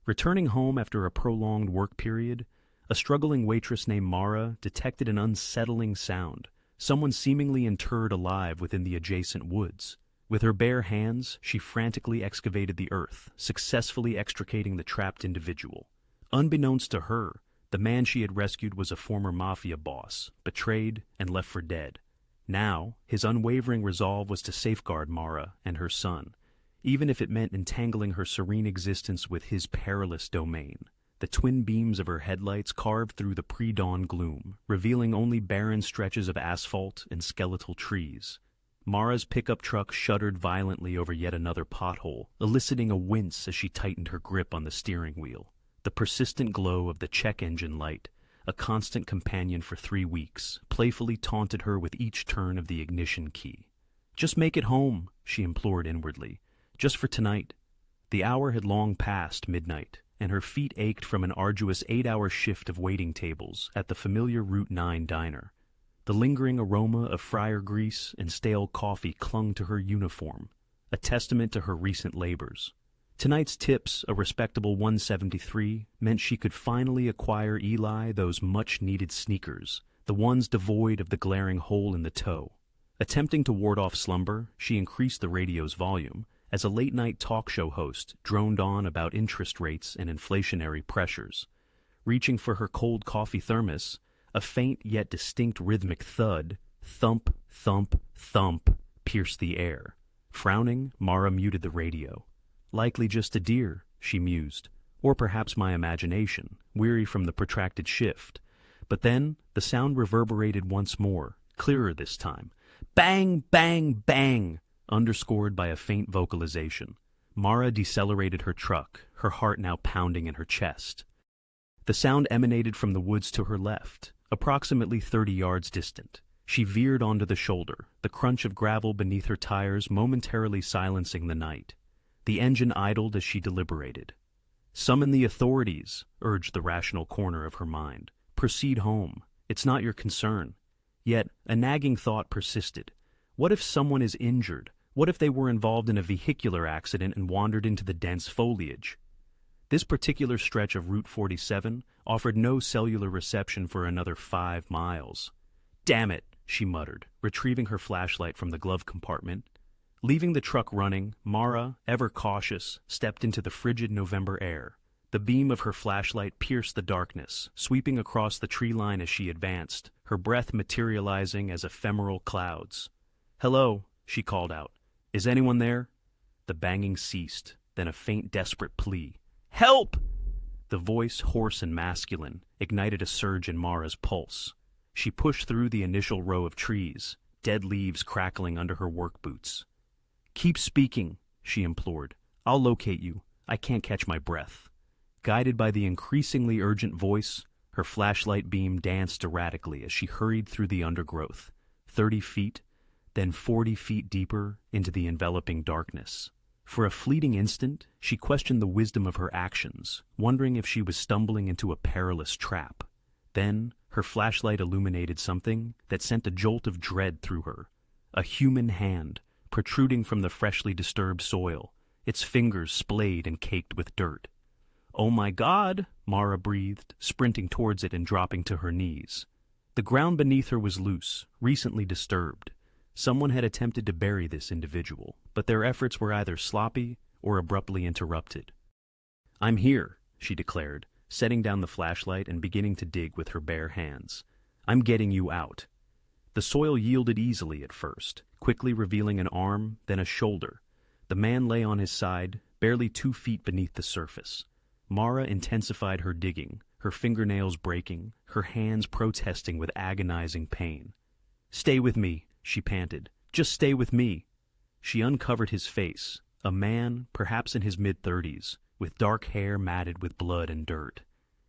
Returning home after a prolonged work period, a struggling waitress named Mara detected an unsettling sound, someone seemingly interred alive within the adjacent woods. With her bare hands, she frantically excavated the earth, successfully extricating the trapped individual. Unbeknownst to her, the man she had rescued was a former mafia boss, betrayed and left for dead. Now, his unwavering resolve was to safeguard Mara and her son, even if it meant entangling her serene existence with his perilous domain. The twin beams of her headlights carved through the pre-dawn gloom, revealing only barren stretches of asphalt and skeletal trees. Mara's pickup truck shuddered violently over yet another pothole, eliciting a wince as she tightened her grip on the steering wheel. The persistent glow of the check engine light, a constant companion for 3 weeks, playfully taunted her with each turn of the ignition key. "Just make it home," she implored inwardly. "Just for tonight." The hour had long passed midnight, and her feet ached from an arduous 8-hour shift of waiting tables at the familiar Route 9 diner. The lingering aroma of fryer grease and stale coffee clung to her uniform, a testament to her recent labors. Tonight's tips, a respectable $173, meant she could finally acquire Eli those much-needed sneakers, the ones devoid of the glaring hole in the toe. Attempting to ward off slumber, she increased the radio's volume, as a late-night talk show host droned on about interest rates and inflationary pressures. Reaching for her cold coffee thermos, a faint yet distinct rhythmic thud, thump, thump, thump, pierced the air. Frowning, Mara muted the radio. "Likely just a deer," she mused, "or perhaps my imagination, weary from the protracted shift." But then the sound reverberated once more, clearer this time. Bang, bang, bang! Underscored by a faint vocalization. Mara decelerated her truck, her heart now pounding in her chest. The sound emanated from the woods to her left, approximately 30 yards distant. She veered onto the shoulder, the crunch of gravel beneath her tires momentarily silencing the night. The engine idled as she deliberated. "Summon the authorities," urged the rational corner of her mind. "Proceed home. It's not your concern." Yet a nagging thought persisted. What if someone is injured? What if they were involved in a vehicular accident and wandered into the dense foliage? This particular stretch of Route 47 offered no cellular reception for another 5 miles. "Damn it," she muttered, retrieving her flashlight from the glove compartment. Leaving the truck running, Mara, ever cautious, stepped into the frigid November air. The beam of her flashlight pierced the darkness, sweeping across the tree line as she advanced, her breath materializing as ephemeral clouds. "Hello," she called out. "Is anyone there?" The banging ceased, then a faint, desperate plea. "Help!" The voice, hoarse and masculine, ignited a surge in Mara's pulse. She pushed through the initial row of trees, dead leaves crackling under her work boots. "Keep speaking," she implored. "I'll locate you. I can't catch my breath." Guided by the increasingly urgent voice, her flashlight beam danced erratically as she hurried through the undergrowth, 30 feet, then 40 feet deeper into the enveloping darkness. For a fleeting instant, she questioned the wisdom of her actions, wondering if she was stumbling into a perilous trap. Then, her flashlight illuminated something that sent a jolt of dread through her. A human hand, protruding from the freshly disturbed soil, its fingers splayed and caked with dirt. "Oh my God," Mara breathed, sprinting towards it and dropping to her knees. The ground beneath her was loose, recently disturbed. Someone had attempted to bury this individual, but their efforts were either sloppy or abruptly interrupted. "I'm here," she declared, setting down the flashlight and beginning to dig with her bare hands. "I'm getting you out." The soil yielded easily at first, quickly revealing an arm, then a shoulder. The man lay on his side, barely 2 feet beneath the surface. Mara intensified her digging, her fingernails breaking, her hands protesting with agonizing pain. "Stay with me," she panted. "Just stay with me." She uncovered his face, a man, perhaps in his mid-30s, with dark hair matted with blood and dirt.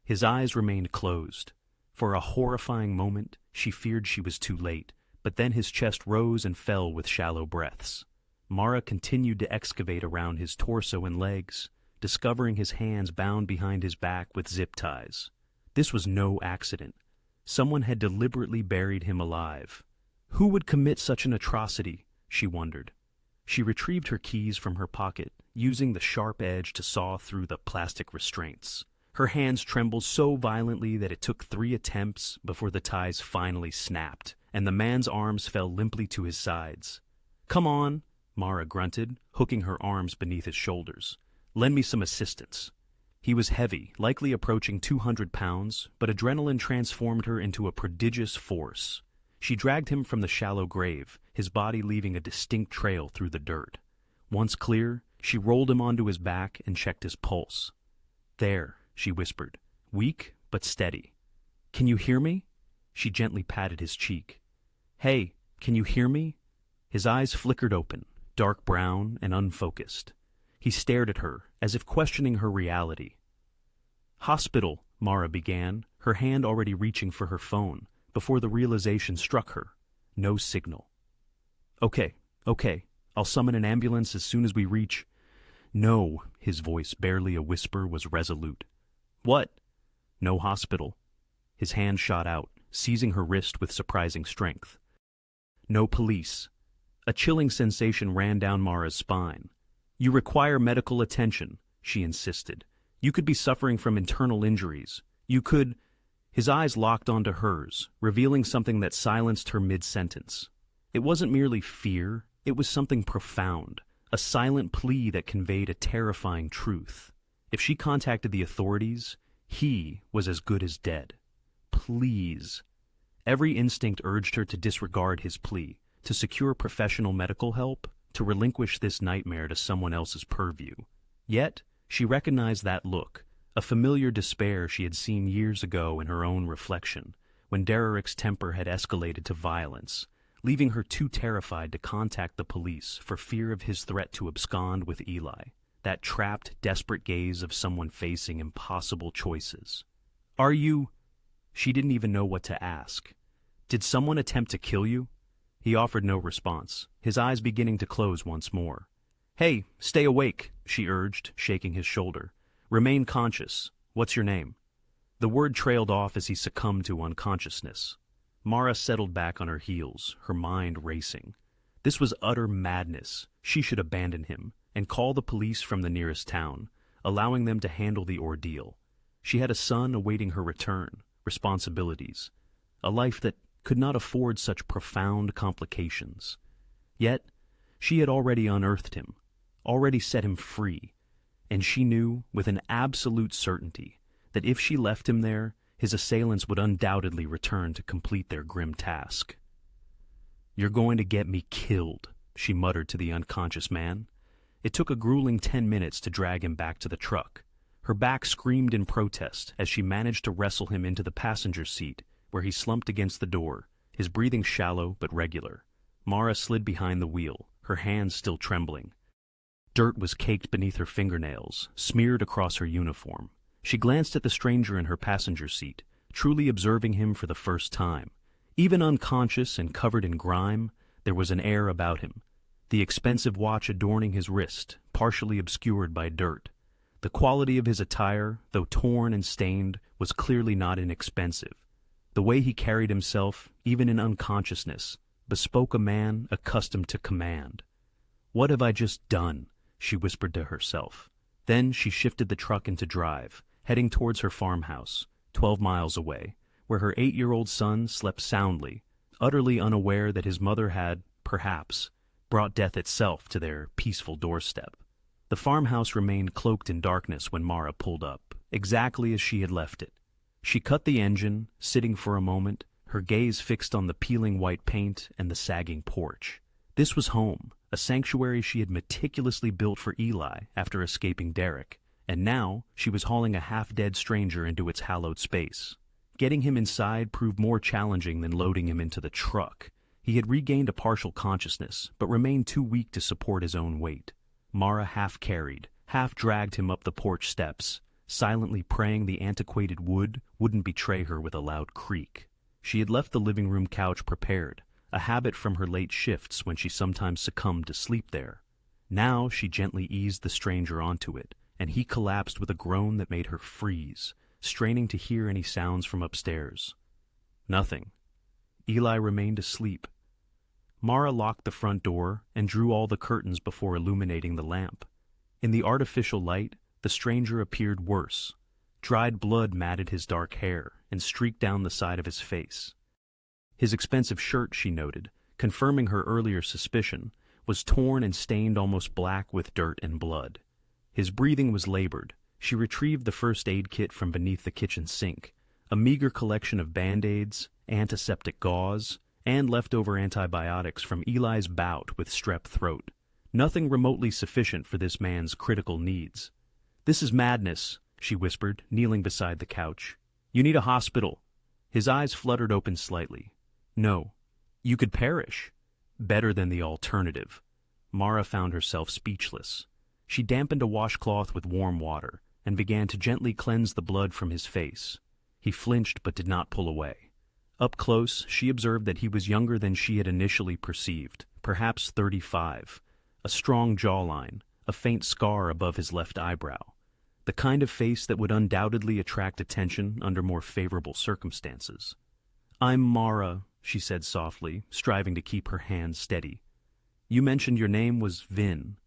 His eyes remained closed. For a horrifying moment, she feared she was too late, but then his chest rose and fell with shallow breaths. Mara continued to excavate around his torso and legs, discovering his hands bound behind his back with zip ties. This was no accident. Someone had deliberately buried him alive. Who would commit such an atrocity? She wondered. She retrieved her keys from her pocket, using the sharp edge to saw through the plastic restraints. Her hands trembled so violently that it took 3 attempts before the ties finally snapped, and the man's arms fell limply to his sides. "Come on," Mara grunted, hooking her arms beneath his shoulders. "Lend me some assistance." He was heavy, likely approaching 200 pounds, but adrenaline transformed her into a prodigious force. She dragged him from the shallow grave, his body leaving a distinct trail through the dirt. Once clear, she rolled him onto his back and checked his pulse. "There," she whispered, "weak but steady." "Can you hear me?" She gently patted his cheek. "Hey, can you hear me?" His eyes flickered open, dark brown and unfocused. He stared at her, as if questioning her reality. "Hospital," Mara began, her hand already reaching for her phone, before the realization struck her. No signal. Okay, I'll summon an ambulance as soon as we reach—" "No," his voice, barely a whisper, was resolute. "What?" "No hospital." His hand shot out, seizing her wrist with surprising strength. "No police." A chilling sensation ran down Mara's spine. "You require medical attention," she insisted. "You could be suffering from internal injuries. You could—" His eyes locked onto hers, revealing something that silenced her mid-sentence. It wasn't merely fear, it was something profound, a silent plea that conveyed a terrifying truth. If she contacted the authorities, he was as good as dead. Please. Every instinct urged her to disregard his plea, to secure professional medical help, to relinquish this nightmare to someone else's purview. Yet, she recognized that look, a familiar despair she had seen years ago in her own reflection, when Derek's temper had escalated to violence, leaving her too terrified to contact the police for fear of his threat to abscond with Eli, that trapped, desperate gaze of someone facing impossible choices. "Are you—" She didn't even know what to ask. "Did someone attempt to kill you?" He offered no response, his eyes beginning to close once more. "Hey, stay awake," she urged, shaking his shoulder. "Remain conscious. What's your name?" The word trailed off as he succumbed to unconsciousness. Mara settled back on her heels, her mind racing. This was utter madness. She should abandon him and call the police from the nearest town, allowing them to handle the ordeal. She had a son awaiting her return, responsibilities, a life that could not afford such profound complications. Yet, she had already unearthed him, already set him free, and she knew, with an absolute certainty, that if she left him there, his assailants would undoubtedly return to complete their grim task. "You're going to get me killed," she muttered to the unconscious man. It took a grueling 10 minutes to drag him back to the truck. Her back screamed in protest as she managed to wrestle him into the passenger seat, where he slumped against the door, his breathing shallow but regular. Mara slid behind the wheel, her hands still trembling. Dirt was caked beneath her fingernails, smeared across her uniform. She glanced at the stranger in her passenger seat, truly observing him for the first time. Even unconscious and covered in grime, there was an air about him, the expensive watch adorning his wrist, partially obscured by dirt. The quality of his attire, though torn and stained, was clearly not inexpensive. The way he carried himself, even in unconsciousness, bespoke a man accustomed to command. "What have I just done?" she whispered to herself. Then she shifted the truck into drive, heading towards her farmhouse, 12 miles away, where her 8-year-old son slept soundly, utterly unaware that his mother had, perhaps, brought death itself to their peaceful doorstep. The farmhouse remained cloaked in darkness when Mara pulled up, exactly as she had left it. She cut the engine, sitting for a moment, her gaze fixed on the peeling white paint and the sagging porch. This was home, a sanctuary she had meticulously built for Eli after escaping Derek, and now she was hauling a half-dead stranger into its hallowed space. Getting him inside proved more challenging than loading him into the truck. He had regained a partial consciousness, but remained too weak to support his own weight. Mara half-carried, half-dragged him up the porch steps, silently praying the antiquated wood wouldn't betray her with a loud creak. She had left the living room couch prepared, a habit from her late shifts when she sometimes succumbed to sleep there. Now she gently eased the stranger onto it, and he collapsed with a groan that made her freeze, straining to hear any sounds from upstairs. Nothing. Eli remained asleep. Mara locked the front door and drew all the curtains before illuminating the lamp. In the artificial light, the stranger appeared worse. Dried blood matted his dark hair and streaked down the side of his face. His expensive shirt, she noted, confirming her earlier suspicion, was torn and stained almost black with dirt and blood. His breathing was labored. She retrieved the first aid kit from beneath the kitchen sink, a meager collection of Band-Aids, antiseptic gauze, and leftover antibiotics from Eli's bout with strep throat. Nothing remotely sufficient for this man's critical needs. "This is madness," she whispered, kneeling beside the couch. "You need a hospital." His eyes fluttered open slightly. "No. You could perish." Better than the alternative. Mara found herself speechless. She dampened a washcloth with warm water and began to gently cleanse the blood from his face. He flinched but did not pull away. Up close, she observed that he was younger than she had initially perceived, perhaps 35. A strong jawline, a faint scar above his left eyebrow. The kind of face that would undoubtedly attract attention under more favorable circumstances. "I'm Mara," she said softly, striving to keep her hands steady. "You mentioned your name was Vin."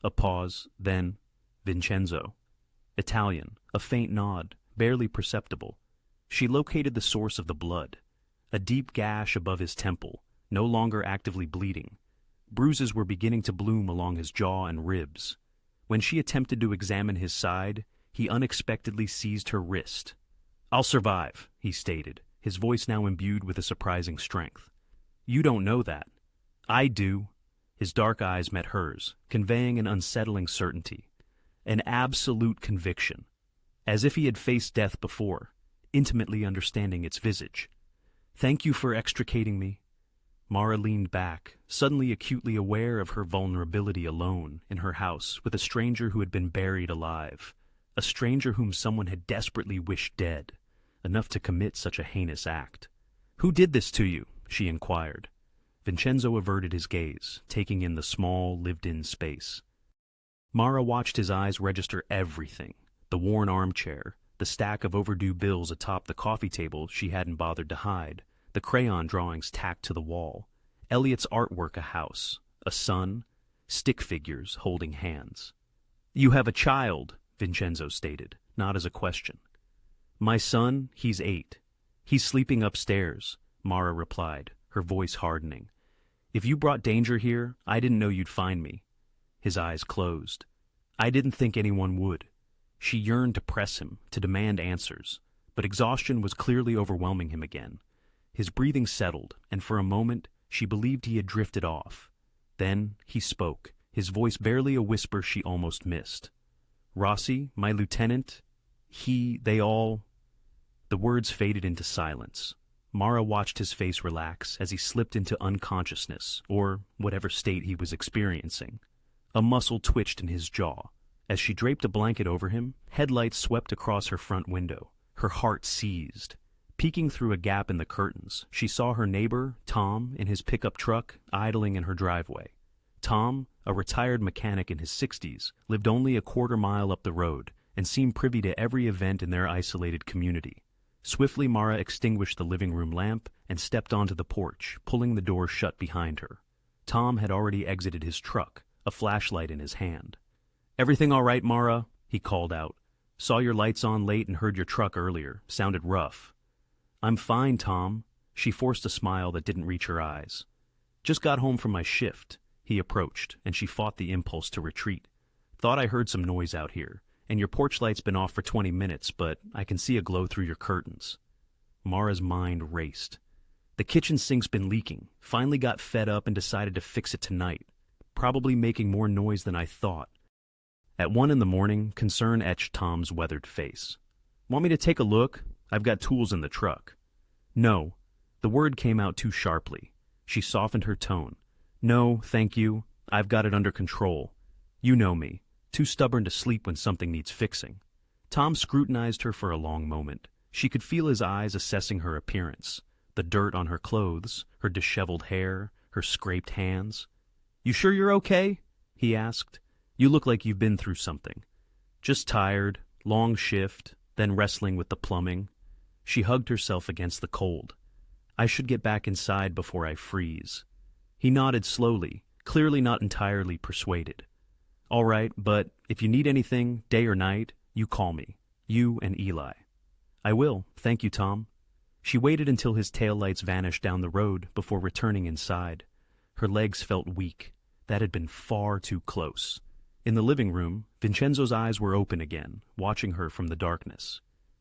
A pause, then Vincenzo. Italian, a faint nod, barely perceptible. She located the source of the blood. A deep gash above his temple, no longer actively bleeding. Bruises were beginning to bloom along his jaw and ribs. When she attempted to examine his side, he unexpectedly seized her wrist. "I'll survive," he stated, his voice now imbued with a surprising strength. "You don't know that." "I do." His dark eyes met hers, conveying an unsettling certainty. An absolute conviction. As if he had faced death before, intimately understanding its visage. "Thank you for extricating me." Mara leaned back, suddenly acutely aware of her vulnerability alone in her house with a stranger who had been buried alive. A stranger whom someone had desperately wished dead, enough to commit such a heinous act. "Who did this to you?" she inquired. Vincenzo averted his gaze, taking in the small, lived-in space. Mara watched his eyes register everything. The worn armchair, the stack of overdue bills atop the coffee table she hadn't bothered to hide, the crayon drawings tacked to the wall, Elliot's artwork, a house, a son, stick figures holding hands. "You have a child," Vincenzo stated, not as a question. "My son, he's 8. He's sleeping upstairs," Mara replied, her voice hardening. "If you brought danger here, I didn't know you'd find me." His eyes closed. "I didn't think anyone would." She yearned to press him, to demand answers, but exhaustion was clearly overwhelming him again. His breathing settled, and for a moment she believed he had drifted off. Then he spoke, his voice barely a whisper she almost missed. "Rossi, my lieutenant, they all—" The words faded into silence. Mara watched his face relax as he slipped into unconsciousness, or whatever state he was experiencing. A muscle twitched in his jaw. As she draped a blanket over him, headlights swept across her front window. Her heart seized. Peeking through a gap in the curtains, she saw her neighbor, Tom, in his pickup truck, idling in her driveway. Tom, a retired mechanic in his 60s, lived only a quarter-mile up the road and seemed privy to every event in their isolated community. Swiftly, Mara extinguished the living room lamp and stepped onto the porch, pulling the door shut behind her. Tom had already exited his truck, a flashlight in his hand. "Everything all right, Mara?" he called out. "Saw your lights on late and heard your truck earlier. Sounded rough." "I'm fine, Tom." She forced a smile that didn't reach her eyes. "Just got home from my shift." He approached, and she fought the impulse to retreat. "Thought I heard some noise out here, and your porch light's been off for 20 minutes, but I can see a glow through your curtains." Mara's mind raced. The kitchen sink's been leaking. Finally got fed up and decided to fix it tonight. Probably making more noise than I thought. At 1 in the morning, concern etched Tom's weathered face. "Want me to take a look? I've got tools in the truck." "No." The word came out too sharply. She softened her tone. "No, thank you. I've got it under control. You know me. Too stubborn to sleep when something needs fixing." Tom scrutinized her for a long moment. She could feel his eyes assessing her appearance. The dirt on her clothes, her disheveled hair, her scraped hands. "You sure you're okay?" he asked. "You look like you've been through something." "Just tired, long shift, then wrestling with the plumbing." She hugged herself against the cold. "I should get back inside before I freeze." He nodded slowly, clearly not entirely persuaded. All right, but if you need anything, day or night, you call me. You and Eli. I will, thank you, Tom. She waited until his taillights vanished down the road before returning inside. Her legs felt weak. That had been far too close. In the living room, Vincenzo's eyes were open again, watching her from the darkness.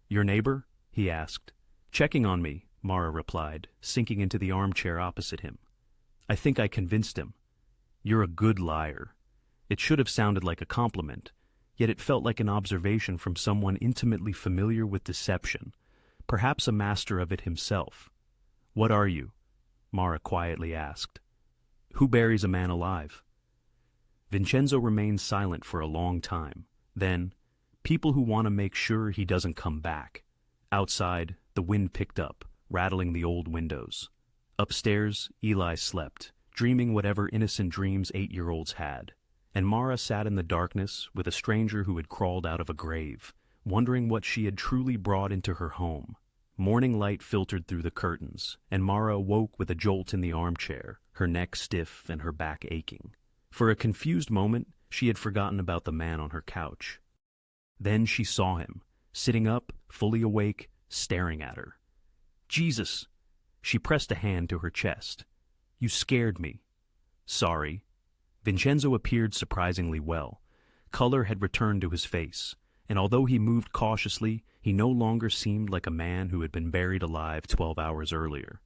Your neighbor? He asked. Checking on me, Mara replied, sinking into the armchair opposite him. I think I convinced him. You're a good liar. It should have sounded like a compliment, yet it felt like an observation from someone intimately familiar with deception, perhaps a master of it himself. What are you? Mara quietly asked. Who buries a man alive? Vincenzo remained silent for a long time. Then, people who want to make sure he doesn't come back. Outside, the wind picked up, rattling the old windows. Upstairs, Eli slept, dreaming whatever innocent dreams 8-year-olds had. And Mara sat in the darkness with a stranger who had crawled out of a grave, wondering what she had truly brought into her home. Morning light filtered through the curtains, and Mara awoke with a jolt in the armchair, her neck stiff and her back aching. For a confused moment, she had forgotten about the man on her couch. Then she saw him, sitting up, fully awake, staring at her. Jesus! She pressed a hand to her chest. You scared me. Sorry. Vincenzo appeared surprisingly well. Color had returned to his face, and although he moved cautiously, he no longer seemed like a man who had been buried alive 12 hours earlier.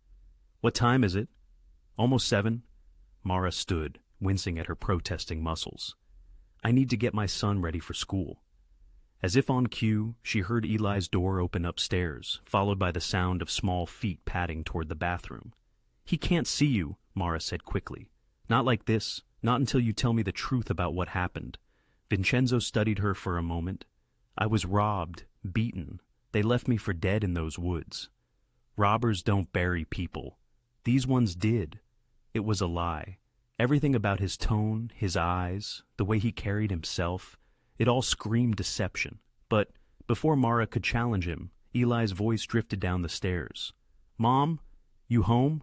What time is it? Almost 7. Mara stood, wincing at her protesting muscles. I need to get my son ready for school. As if on cue, she heard Eli's door open upstairs, followed by the sound of small feet padding toward the bathroom. He can't see you, Mara said quickly. Not like this, not until you tell me the truth about what happened. Vincenzo studied her for a moment. I was robbed, beaten. They left me for dead in those woods. Robbers don't bury people. These ones did. It was a lie. Everything about his tone, his eyes, the way he carried himself, it all screamed deception. But before Mara could challenge him, Eli's voice drifted down the stairs. Mom, you home?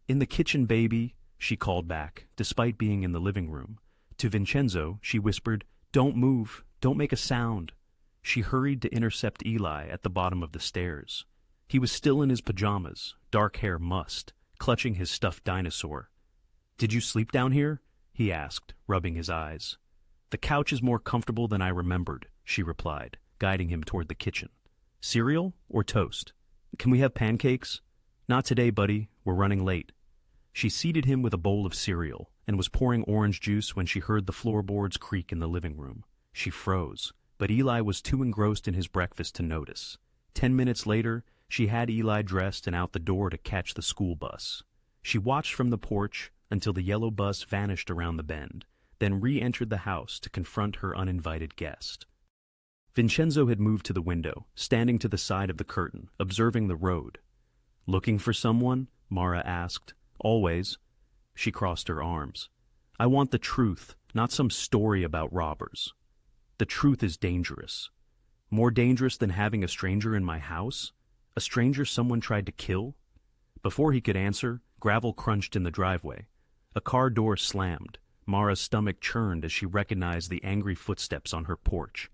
In the kitchen, baby, she called back, despite being in the living room. To Vincenzo, she whispered, Don't move, don't make a sound. She hurried to intercept Eli at the bottom of the stairs. He was still in his pajamas, dark hair mussed, clutching his stuffed dinosaur. Did you sleep down here? He asked, rubbing his eyes. The couch is more comfortable than I remembered, she replied, guiding him toward the kitchen. Cereal or toast? Can we have pancakes? Not today, buddy. We're running late. She seated him with a bowl of cereal and was pouring orange juice when she heard the floorboards creak in the living room. She froze, but Eli was too engrossed in his breakfast to notice. 10 minutes later, she had Eli dressed and out the door to catch the school bus. She watched from the porch until the yellow bus vanished around the bend, then re-entered the house to confront her uninvited guest. Vincenzo had moved to the window, standing to the side of the curtain, observing the road. Looking for someone? Mara asked. Always. She crossed her arms. I want the truth, not some story about robbers. The truth is dangerous. More dangerous than having a stranger in my house? A stranger someone tried to kill? Before he could answer, gravel crunched in the driveway. A car door slammed. Mara's stomach churned as she recognized the angry footsteps on her porch.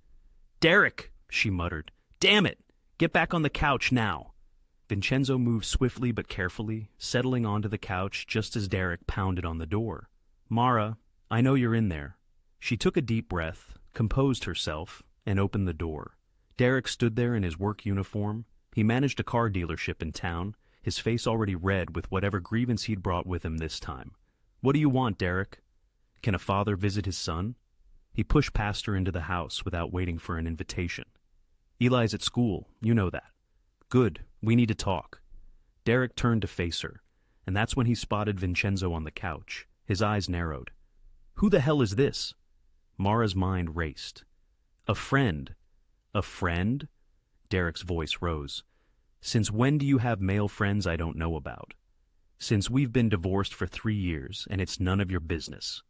Derek, she muttered. Damn it! Get back on the couch now! Vincenzo moved swiftly but carefully, settling onto the couch just as Derek pounded on the door. Mara, I know you're in there. She took a deep breath, composed herself, and opened the door. Derek stood there in his work uniform. He managed a car dealership in town, his face already red with whatever grievance he'd brought with him this time. What do you want, Derek? Can a father visit his son? He pushed past her into the house without waiting for an invitation. Eli's at school, you know that. Good, we need to talk. Derek turned to face her, and that's when he spotted Vincenzo on the couch. His eyes narrowed. Who the hell is this? Mara's mind raced. A friend. A friend? Derek's voice rose. Since when do you have male friends I don't know about? Since we've been divorced for 3 years, and it's none of your business.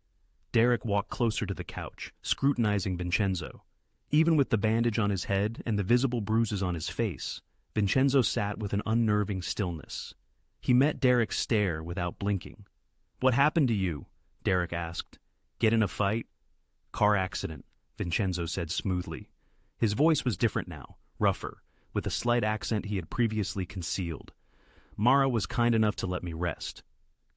Derek walked closer to the couch, scrutinizing Vincenzo. Even with the bandage on his head and the visible bruises on his face, Vincenzo sat with an unnerving stillness. He met Derek's stare without blinking. What happened to you? Derek asked. Get in a fight? Car accident, Vincenzo said smoothly. His voice was different now, rougher, with a slight accent he had previously concealed. Mara was kind enough to let me rest.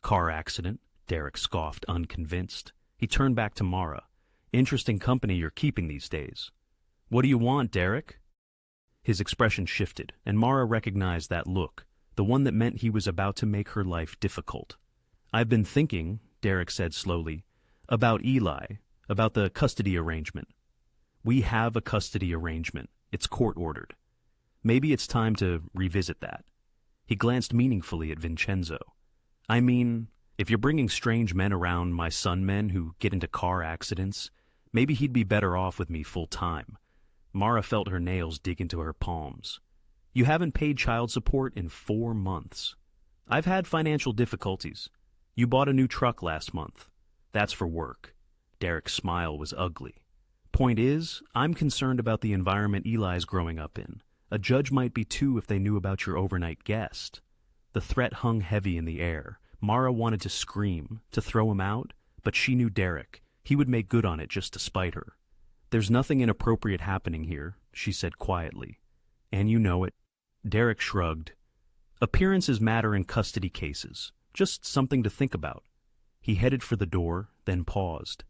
Car accident, Derek scoffed, unconvinced. He turned back to Mara. Interesting company you're keeping these days. What do you want, Derek? His expression shifted, and Mara recognized that look, the one that meant he was about to make her life difficult. I've been thinking, Derek said slowly, about Eli, about the custody arrangement. We have a custody arrangement. It's court-ordered. Maybe it's time to revisit that. He glanced meaningfully at Vincenzo. I mean, if you're bringing strange men around, my son men who get into car accidents, maybe he'd be better off with me full-time. Mara felt her nails dig into her palms. You haven't paid child support in 4 months. I've had financial difficulties. You bought a new truck last month. That's for work. Derek's smile was ugly. Point is, I'm concerned about the environment Eli's growing up in. A judge might be too if they knew about your overnight guest. The threat hung heavy in the air. Mara wanted to scream, to throw him out, but she knew Derek. He would make good on it just to spite her. There's nothing inappropriate happening here, she said quietly. And you know it. Derek shrugged. Appearances matter in custody cases. Just something to think about. He headed for the door, then paused.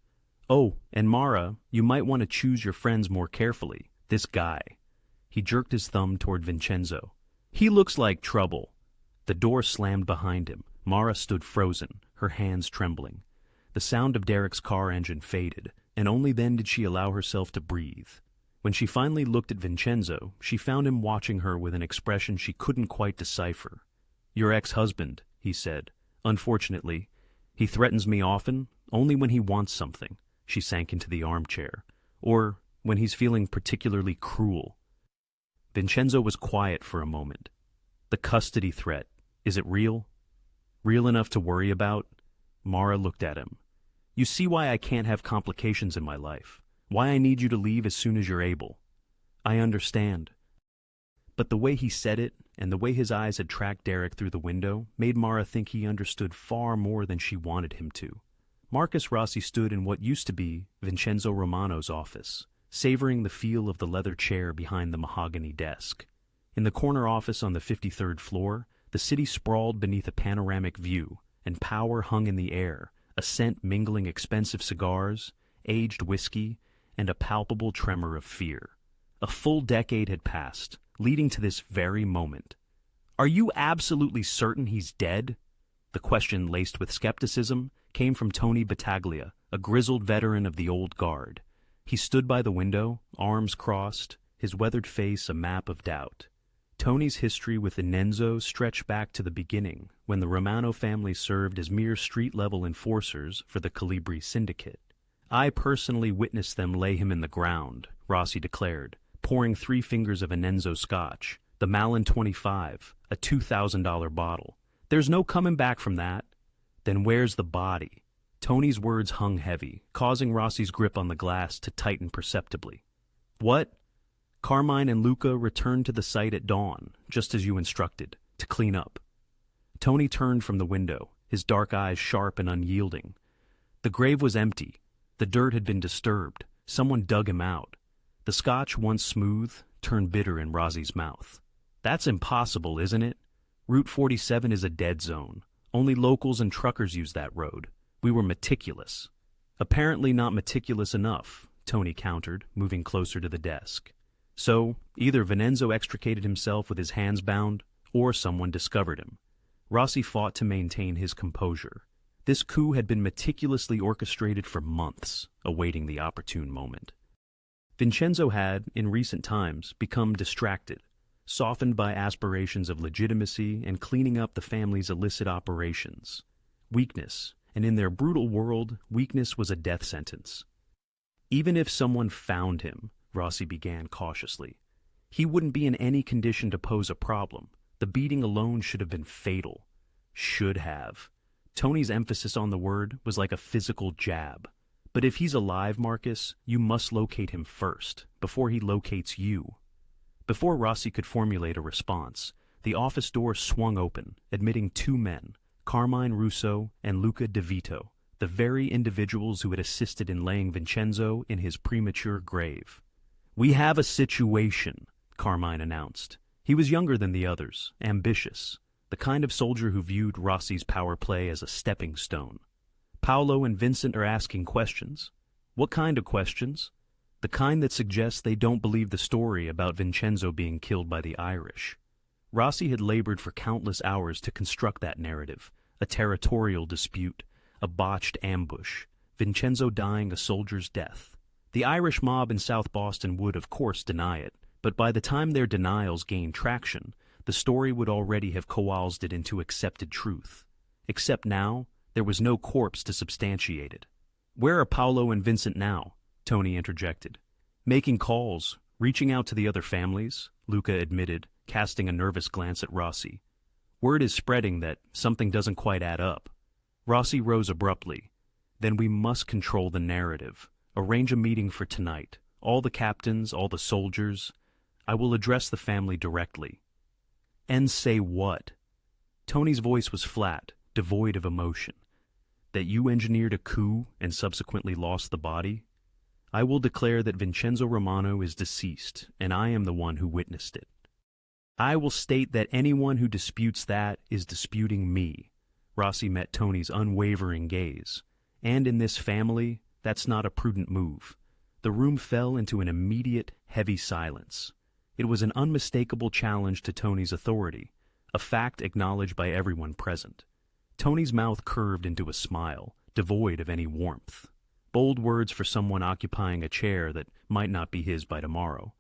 Oh, and Mara, you might want to choose your friends more carefully. This guy. He jerked his thumb toward Vincenzo. He looks like trouble. The door slammed behind him. Mara stood frozen, her hands trembling. The sound of Derek's car engine faded, and only then did she allow herself to breathe. When she finally looked at Vincenzo, she found him watching her with an expression she couldn't quite decipher. Your ex-husband, he said. Unfortunately, he threatens me often, only when he wants something. She sank into the armchair. Or when he's feeling particularly cruel. Vincenzo was quiet for a moment. The custody threat, is it real? Real enough to worry about? Mara looked at him. You see why I can't have complications in my life. Why I need you to leave as soon as you're able. I understand. But the way he said it, and the way his eyes had tracked Derek through the window, made Mara think he understood far more than she wanted him to. Marcus Rossi stood in what used to be Vincenzo Romano's office, savoring the feel of the leather chair behind the mahogany desk. In the corner office on the 53rd floor, the city sprawled beneath a panoramic view, and power hung in the air, a scent mingling expensive cigars, aged whiskey, and a palpable tremor of fear. A full decade had passed, leading to this very moment. Are you absolutely certain he's dead? The question, laced with skepticism, came from Tony Battaglia, a grizzled veteran of the old guard. He stood by the window, arms crossed, his weathered face a map of doubt. Tony's history with Vincenzo stretched back to the beginning, when the Romano family served as mere street-level enforcers for the Calibri syndicate. I personally witnessed them lay him in the ground, Rossi declared, pouring 3 fingers of Vincenzo scotch, the Malin 25, a $2,000 bottle. There's no coming back from that. Then where's the body? Tony's words hung heavy, causing Rossi's grip on the glass to tighten perceptibly. What? Carmine and Luca returned to the site at dawn, just as you instructed, to clean up. Tony turned from the window, his dark eyes sharp and unyielding. The grave was empty. The dirt had been disturbed. Someone dug him out. The scotch, once smooth, turned bitter in Rossi's mouth. That's impossible, isn't it? Route 47 is a dead zone. Only locals and truckers use that road. We were meticulous. Apparently not meticulous enough, Tony countered, moving closer to the desk. So, either Vincenzo extricated himself with his hands bound, or someone discovered him. Rossi fought to maintain his composure. This coup had been meticulously orchestrated for months, awaiting the opportune moment. Vincenzo had, in recent times, become distracted, softened by aspirations of legitimacy and cleaning up the family's illicit operations. Weakness, and in their brutal world, weakness was a death sentence. Even if someone found him, Rossi began cautiously, he wouldn't be in any condition to pose a problem. The beating alone should have been fatal. Should have. Tony's emphasis on the word was like a physical jab. But if he's alive, Marcus, you must locate him first, before he locates you. Before Rossi could formulate a response, the office door swung open, admitting 2 men, Carmine Russo and Luca De Vito, the very individuals who had assisted in laying Vincenzo in his premature grave. "We have a situation," Carmine announced. He was younger than the others, ambitious, the kind of soldier who viewed Rossi's power play as a stepping stone. Paolo and Vincent are asking questions. What kind of questions? The kind that suggests they don't believe the story about Vincenzo being killed by the Irish. Rossi had labored for countless hours to construct that narrative, a territorial dispute, a botched ambush, Vincenzo dying a soldier's death. The Irish mob in South Boston would, of course, deny it, but by the time their denials gained traction, the story would already have coalesced it into accepted truth. Except now, there was no corpse to substantiate it. "Where are Paolo and Vincent now?" Tony interjected. "Making calls, reaching out to the other families," Luca admitted, casting a nervous glance at Rossi. "Word is spreading that something doesn't quite add up." Rossi rose abruptly. "Then we must control the narrative. Arrange a meeting for tonight. All the captains, all the soldiers. I will address the family directly." "And say what?" Tony's voice was flat, devoid of emotion. "That you engineered a coup and subsequently lost the body? I will declare that Vincenzo Romano is deceased, and I am the one who witnessed it. I will state that anyone who disputes that is disputing me." Rossi met Tony's unwavering gaze. "And in this family, that's not a prudent move." The room fell into an immediate, heavy silence. It was an unmistakable challenge to Tony's authority, a fact acknowledged by everyone present. Tony's mouth curved into a smile, devoid of any warmth. Bold words for someone occupying a chair that might not be his by tomorrow.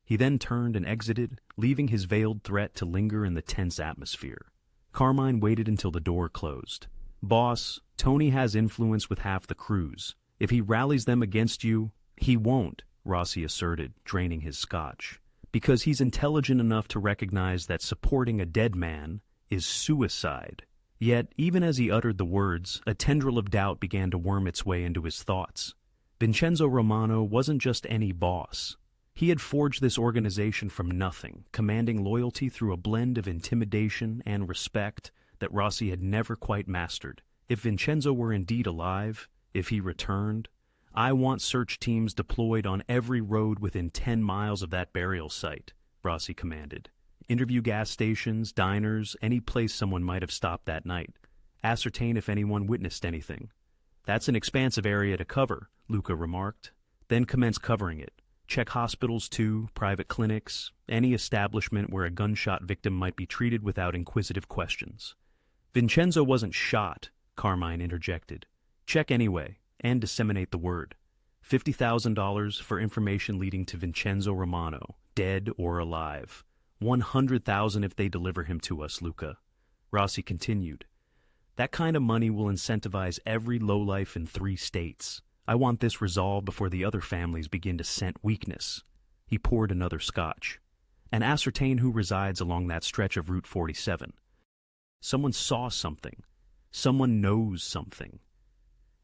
He then turned and exited, leaving his veiled threat to linger in the tense atmosphere. Carmine waited until the door closed. "Boss, Tony has influence with half the crews. If he rallies them against you, he won't," Rossi asserted, draining his scotch. "Because he's intelligent enough to recognize that supporting a dead man is suicide." Yet, even as he uttered the words, a tendril of doubt began to worm its way into his thoughts. Vincenzo Romano wasn't just any boss. He had forged this organization from nothing, commanding loyalty through a blend of intimidation and respect that Rossi had never quite mastered. If Vincenzo were indeed alive, if he returned, "I want search teams deployed on every road within 10 miles of that burial site," Rossi commanded. "Interview gas stations, diners, any place someone might have stopped that night. Ascertain if anyone witnessed anything." "That's an expansive area to cover," Luca remarked. "Then commence covering it. Check hospitals too, private clinics, any establishment where a gunshot victim might be treated without inquisitive questions." "Vincenzo wasn't shot," Carmine interjected. "Check anyway, and disseminate the word. $50,000 for information leading to Vincenzo Romano, dead or alive. 100,000 if they deliver him to us, Luca." Rossi continued. "That kind of money will incentivize every lowlife in 3 states. I want this resolved before the other families begin to scent weakness." He poured another scotch. "And ascertain who resides along that stretch of Route 47. Someone saw something. Someone knows something."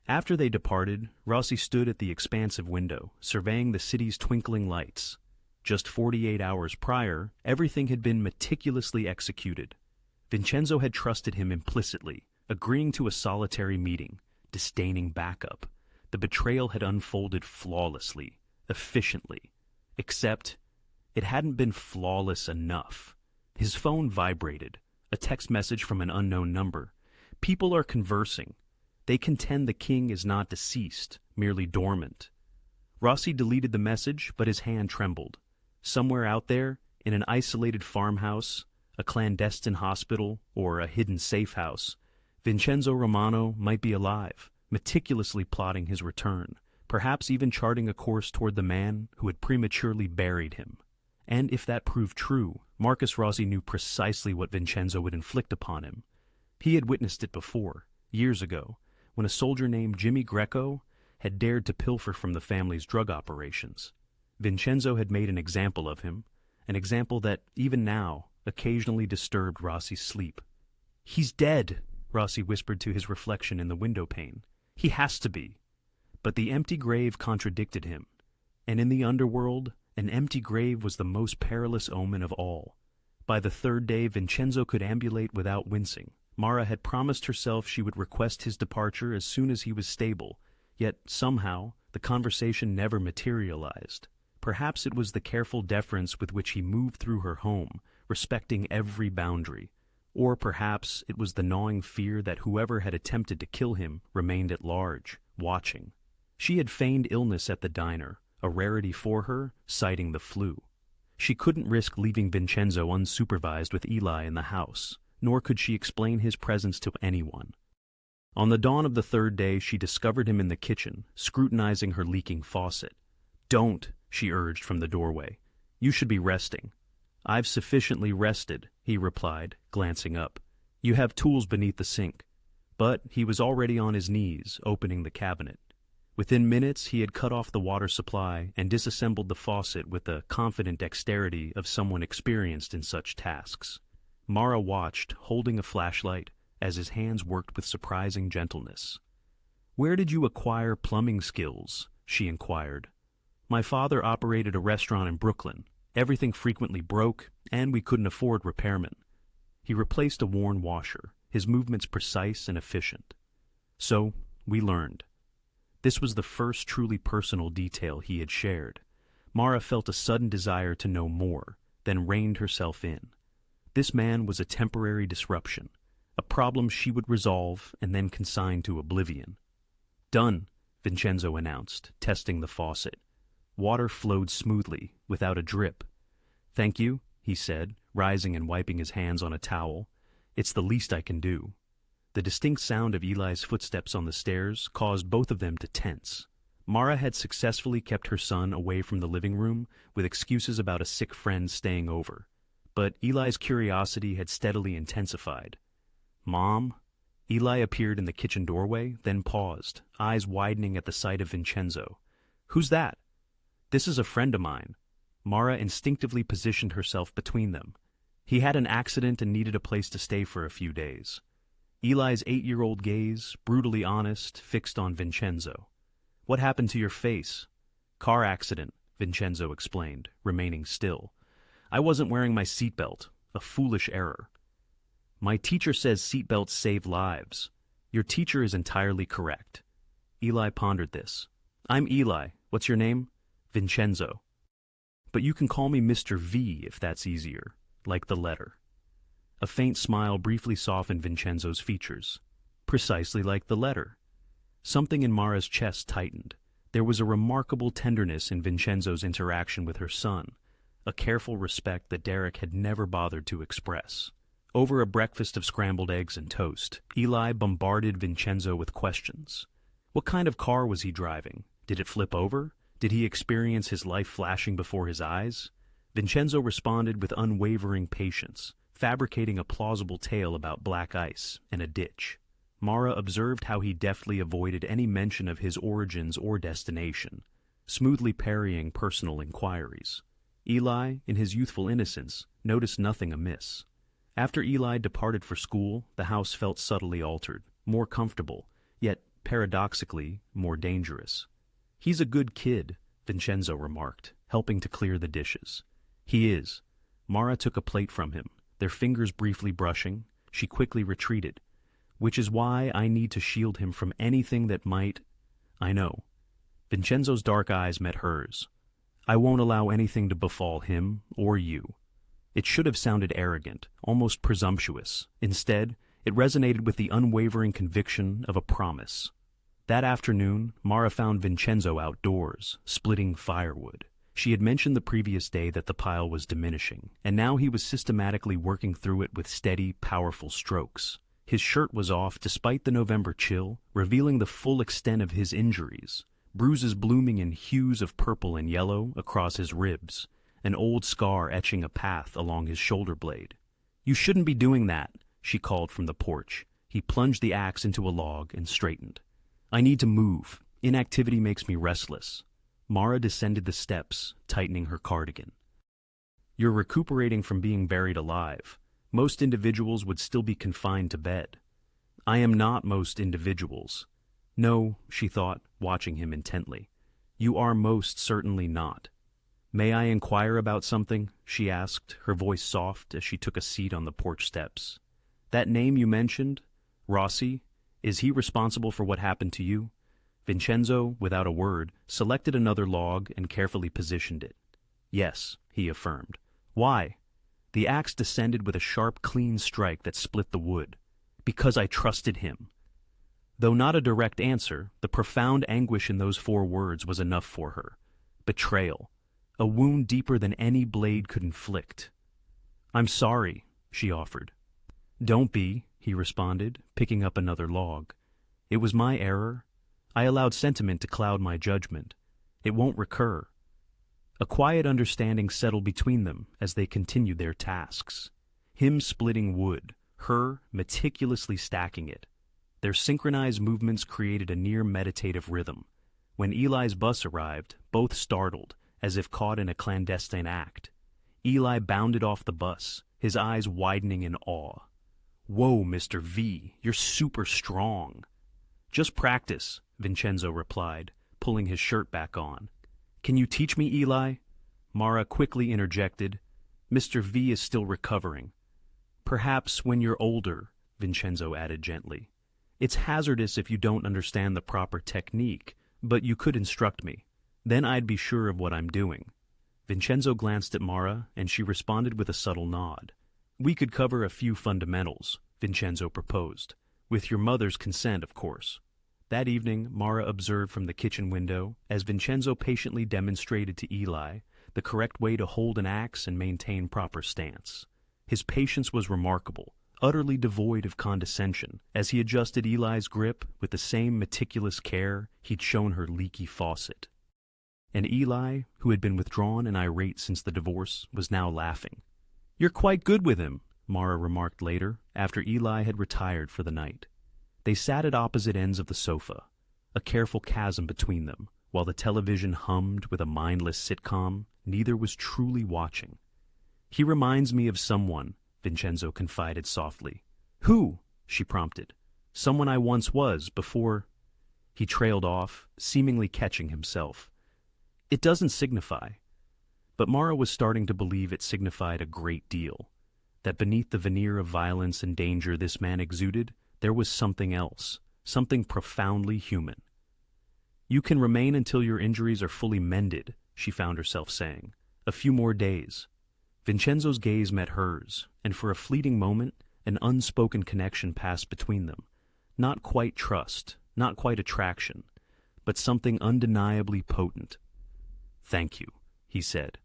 After they departed, Rossi stood at the expansive window, surveying the city's twinkling lights. Just 48 hours prior, everything had been meticulously executed. Vincenzo had trusted him implicitly, agreeing to a solitary meeting, disdaining backup. The betrayal had unfolded flawlessly, efficiently. Except, it hadn't been flawless enough. His phone vibrated, a text message from an unknown number. People are conversing. They contend the king is not deceased, merely dormant. Rossi deleted the message, but his hand trembled. Somewhere out there, in an isolated farmhouse, a clandestine hospital, or a hidden safe house, Vincenzo Romano might be alive, meticulously plotting his return, perhaps even charting a course toward the man who had prematurely buried him. And if that proved true, Marcus Rossi knew precisely what Vincenzo would inflict upon him. He had witnessed it before, years ago, when a soldier named Jimmy Greco had dared to pilfer from the family's drug operations. Vincenzo had made an example of him, an example that, even now, occasionally disturbed Rossi's sleep. "He's dead," Rossi whispered to his reflection in the window pane. "He has to be." But the empty grave contradicted him, and in the underworld, an empty grave was the most perilous omen of all. By the 3rd day, Vincenzo could ambulate without wincing, Mara had promised herself she would request his departure as soon as he was stable, yet somehow the conversation never materialized. Perhaps it was the careful deference with which he moved through her home, respecting every boundary. Or perhaps it was the gnawing fear that whoever had attempted to kill him remained at large, watching. She had feigned illness at the diner, a rarity for her, citing the flu. She couldn't risk leaving Vincenzo unsupervised with Eli in the house, nor could she explain his presence to anyone. On the dawn of the third day, she discovered him in the kitchen, scrutinizing her leaking faucet. "Don't," she urged from the doorway. "You should be resting." "I've sufficiently rested," he replied, glancing up. "You have tools beneath the sink." But he was already on his knees, opening the cabinet. Within minutes, he had cut off the water supply and disassembled the faucet with the confident dexterity of someone experienced in such tasks. Mara watched, holding a flashlight, as his hands worked with surprising gentleness. "Where did you acquire plumbing skills?" she inquired. "My father operated a restaurant in Brooklyn. Everything frequently broke, and we couldn't afford repairmen." He replaced a worn washer, his movements precise and efficient. "So, we learned." This was the first truly personal detail he had shared. Mara felt a sudden desire to know more, then reined herself in. This man was a temporary disruption, a problem she would resolve and then consign to oblivion. "Done," Vincenzo announced, testing the faucet. Water flowed smoothly, without a drip. "Thank you," he said, rising and wiping his hands on a towel. "It's the least I can do." The distinct sound of Eli's footsteps on the stairs caused both of them to tense. Mara had successfully kept her son away from the living room with excuses about a sick friend staying over. But Eli's curiosity had steadily intensified. "Mom?" Eli appeared in the kitchen doorway, then paused, eyes widening at the sight of Vincenzo. "Who's that?" "This is a friend of mine." Mara instinctively positioned herself between them. He had an accident and needed a place to stay for a few days. Eli's 8-year-old gaze, brutally honest, fixed on Vincenzo. "What happened to your face?" "Car accident," Vincenzo explained, remaining still. "I wasn't wearing my seatbelt. A foolish error." "My teacher says seatbelts save lives." "Your teacher is entirely correct." Eli pondered this. "I'm Eli. What's your name?" "Vincenzo." "But you can call me Mr. V if that's easier, like the letter." A faint smile briefly softened Vincenzo's features. "Precisely like the letter." Something in Mara's chest tightened. There was a remarkable tenderness in Vincenzo's interaction with her son, a careful respect that Derek had never bothered to express. Over a breakfast of scrambled eggs and toast, Eli bombarded Vincenzo with questions. What kind of car was he driving? Did it flip over? Did he experience his life flashing before his eyes? Vincenzo responded with unwavering patience, fabricating a plausible tale about black ice and a ditch. Mara observed how he deftly avoided any mention of his origins or destination, smoothly parrying personal inquiries. Eli, in his youthful innocence, noticed nothing amiss. After Eli departed for school, the house felt subtly altered, more comfortable, yet, paradoxically, more dangerous. "He's a good kid," Vincenzo remarked, helping to clear the dishes. "He is." Mara took a plate from him, their fingers briefly brushing. She quickly retreated. "Which is why I need to shield him from anything that might—" "I know." Vincenzo's dark eyes met hers. "I won't allow anything to befall him or you." It should have sounded arrogant, almost presumptuous. Instead, it resonated with the unwavering conviction of a promise. That afternoon, Mara found Vincenzo outdoors, splitting firewood. She had mentioned the previous day that the pile was diminishing, and now he was systematically working through it with steady, powerful strokes. His shirt was off despite the November chill, revealing the full extent of his injuries, bruises blooming in hues of purple and yellow across his ribs, an old scar etching a path along his shoulder blade. "You shouldn't be doing that," she called from the porch. He plunged the axe into a log and straightened. "I need to move. Inactivity makes me restless." Mara descended the steps, tightening her cardigan. "You're recuperating from being buried alive. Most individuals would still be confined to bed." "I am not most individuals." "No," she thought, watching him intently. "You are most certainly not." "May I inquire about something?" she asked, her voice soft as she took a seat on the porch steps. That name you mentioned, Rossi, is he responsible for what happened to you? Vincenzo, without a word, selected another log and carefully positioned it. Yes, he affirmed. Why? The axe descended with a sharp, clean strike that split the wood. Because I trusted him. Though not a direct answer, the profound anguish in those 4 words was enough for her. Betrayal. A wound deeper than any blade could inflict. I'm sorry, she offered. Don't be, he responded, picking up another log. It was my error. I allowed sentiment to cloud my judgment. It won't recur. A quiet understanding settled between them as they continued their tasks. Him splitting wood, her meticulously stacking it. Their synchronized movements created a near meditative rhythm. When Eli's bus arrived, both startled, as if caught in a clandestine act. Eli bounded off the bus, his eyes widening in awe. Whoa, Mr. V, you're super strong. Just practice, Vincenzo replied, pulling his shirt back on. Can you teach me, Eli? Mara quickly interjected. Mr. V is still recovering. Perhaps when you're older, Vincenzo added gently. It's hazardous if you don't understand the proper technique, but you could instruct me. Then I'd be sure of what I'm doing. Vincenzo glanced at Mara, and she responded with a subtle nod. We could cover a few fundamentals, Vincenzo proposed. With your mother's consent, of course. That evening, Mara observed from the kitchen window, as Vincenzo patiently demonstrated to Eli the correct way to hold an axe and maintain proper stance. His patience was remarkable, utterly devoid of condescension, as he adjusted Eli's grip with the same meticulous care he'd shown her leaky faucet. And Eli, who had been withdrawn and irate since the divorce, was now laughing. You're quite good with him, Mara remarked later, after Eli had retired for the night. They sat at opposite ends of the sofa, a careful chasm between them, while the television hummed with a mindless sitcom neither was truly watching. He reminds me of someone, Vincenzo confided softly. Who? She prompted. Someone I once was, before... He trailed off, seemingly catching himself. It doesn't signify. But Mara was starting to believe it signified a great deal, that beneath the veneer of violence and danger this man exuded, there was something else, something profoundly human. You can remain until your injuries are fully mended, she found herself saying. A few more days. Vincenzo's gaze met hers, and for a fleeting moment, an unspoken connection passed between them. Not quite trust, not quite attraction, but something undeniably potent. Thank you, he said.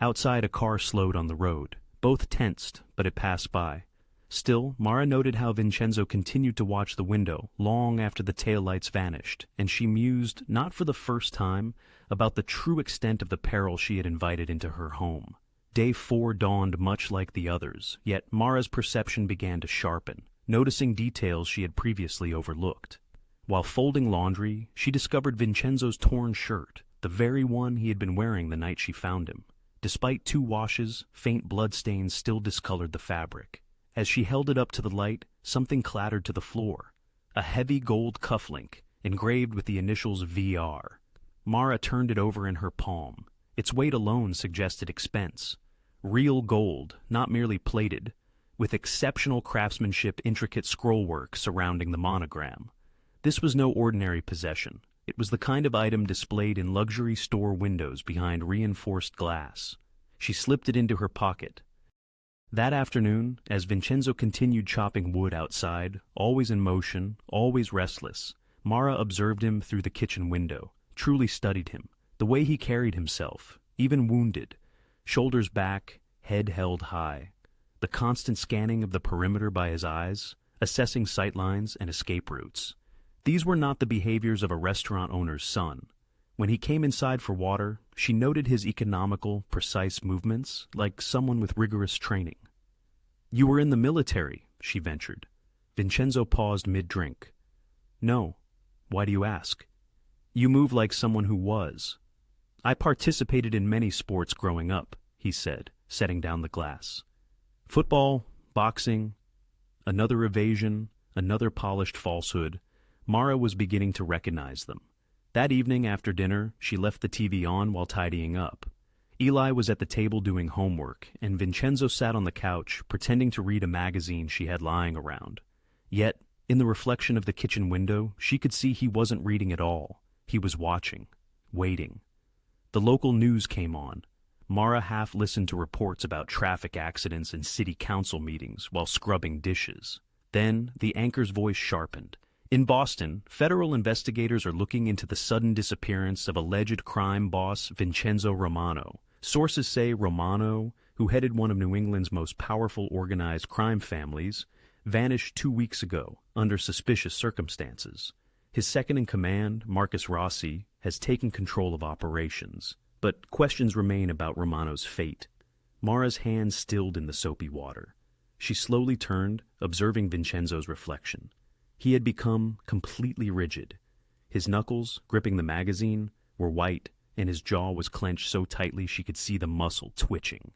Outside, a car slowed on the road. Both tensed, but it passed by. Still, Mara noted how Vincenzo continued to watch the window long after the taillights vanished, and she mused, not for the first time, about the true extent of the peril she had invited into her home. Day 4 dawned much like the others, yet Mara's perception began to sharpen, noticing details she had previously overlooked. While folding laundry, she discovered Vincenzo's torn shirt, the very one he had been wearing the night she found him. Despite 2 washes, faint bloodstains still discolored the fabric. As she held it up to the light, something clattered to the floor. A heavy gold cufflink, engraved with the initials VR. Mara turned it over in her palm. Its weight alone suggested expense. Real gold, not merely plated, with exceptional craftsmanship, intricate scrollwork surrounding the monogram. This was no ordinary possession. It was the kind of item displayed in luxury store windows behind reinforced glass. She slipped it into her pocket. That afternoon, as Vincenzo continued chopping wood outside, always in motion, always restless, Mara observed him through the kitchen window, truly studied him, the way he carried himself, even wounded, shoulders back, head held high, the constant scanning of the perimeter by his eyes, assessing sightlines and escape routes. These were not the behaviors of a restaurant owner's son. When he came inside for water, she noted his economical, precise movements, like someone with rigorous training. You were in the military, she ventured. Vincenzo paused mid-drink. No. Why do you ask? You move like someone who was. I participated in many sports growing up, he said, setting down the glass. Football, boxing, another evasion, another polished falsehood. Mara was beginning to recognize them. That evening after dinner, she left the TV on while tidying up. Eli was at the table doing homework, and Vincenzo sat on the couch, pretending to read a magazine she had lying around. Yet, in the reflection of the kitchen window, she could see he wasn't reading at all. He was watching, waiting. The local news came on. Mara half listened to reports about traffic accidents and city council meetings while scrubbing dishes. Then, the anchor's voice sharpened. In Boston, federal investigators are looking into the sudden disappearance of alleged crime boss Vincenzo Romano. Sources say Romano, who headed one of New England's most powerful organized crime families, vanished 2 weeks ago under suspicious circumstances. His second-in-command, Marcus Rossi, has taken control of operations, but questions remain about Romano's fate. Mara's hand stilled in the soapy water. She slowly turned, observing Vincenzo's reflection. He had become completely rigid. His knuckles, gripping the magazine, were white, and his jaw was clenched so tightly she could see the muscle twitching.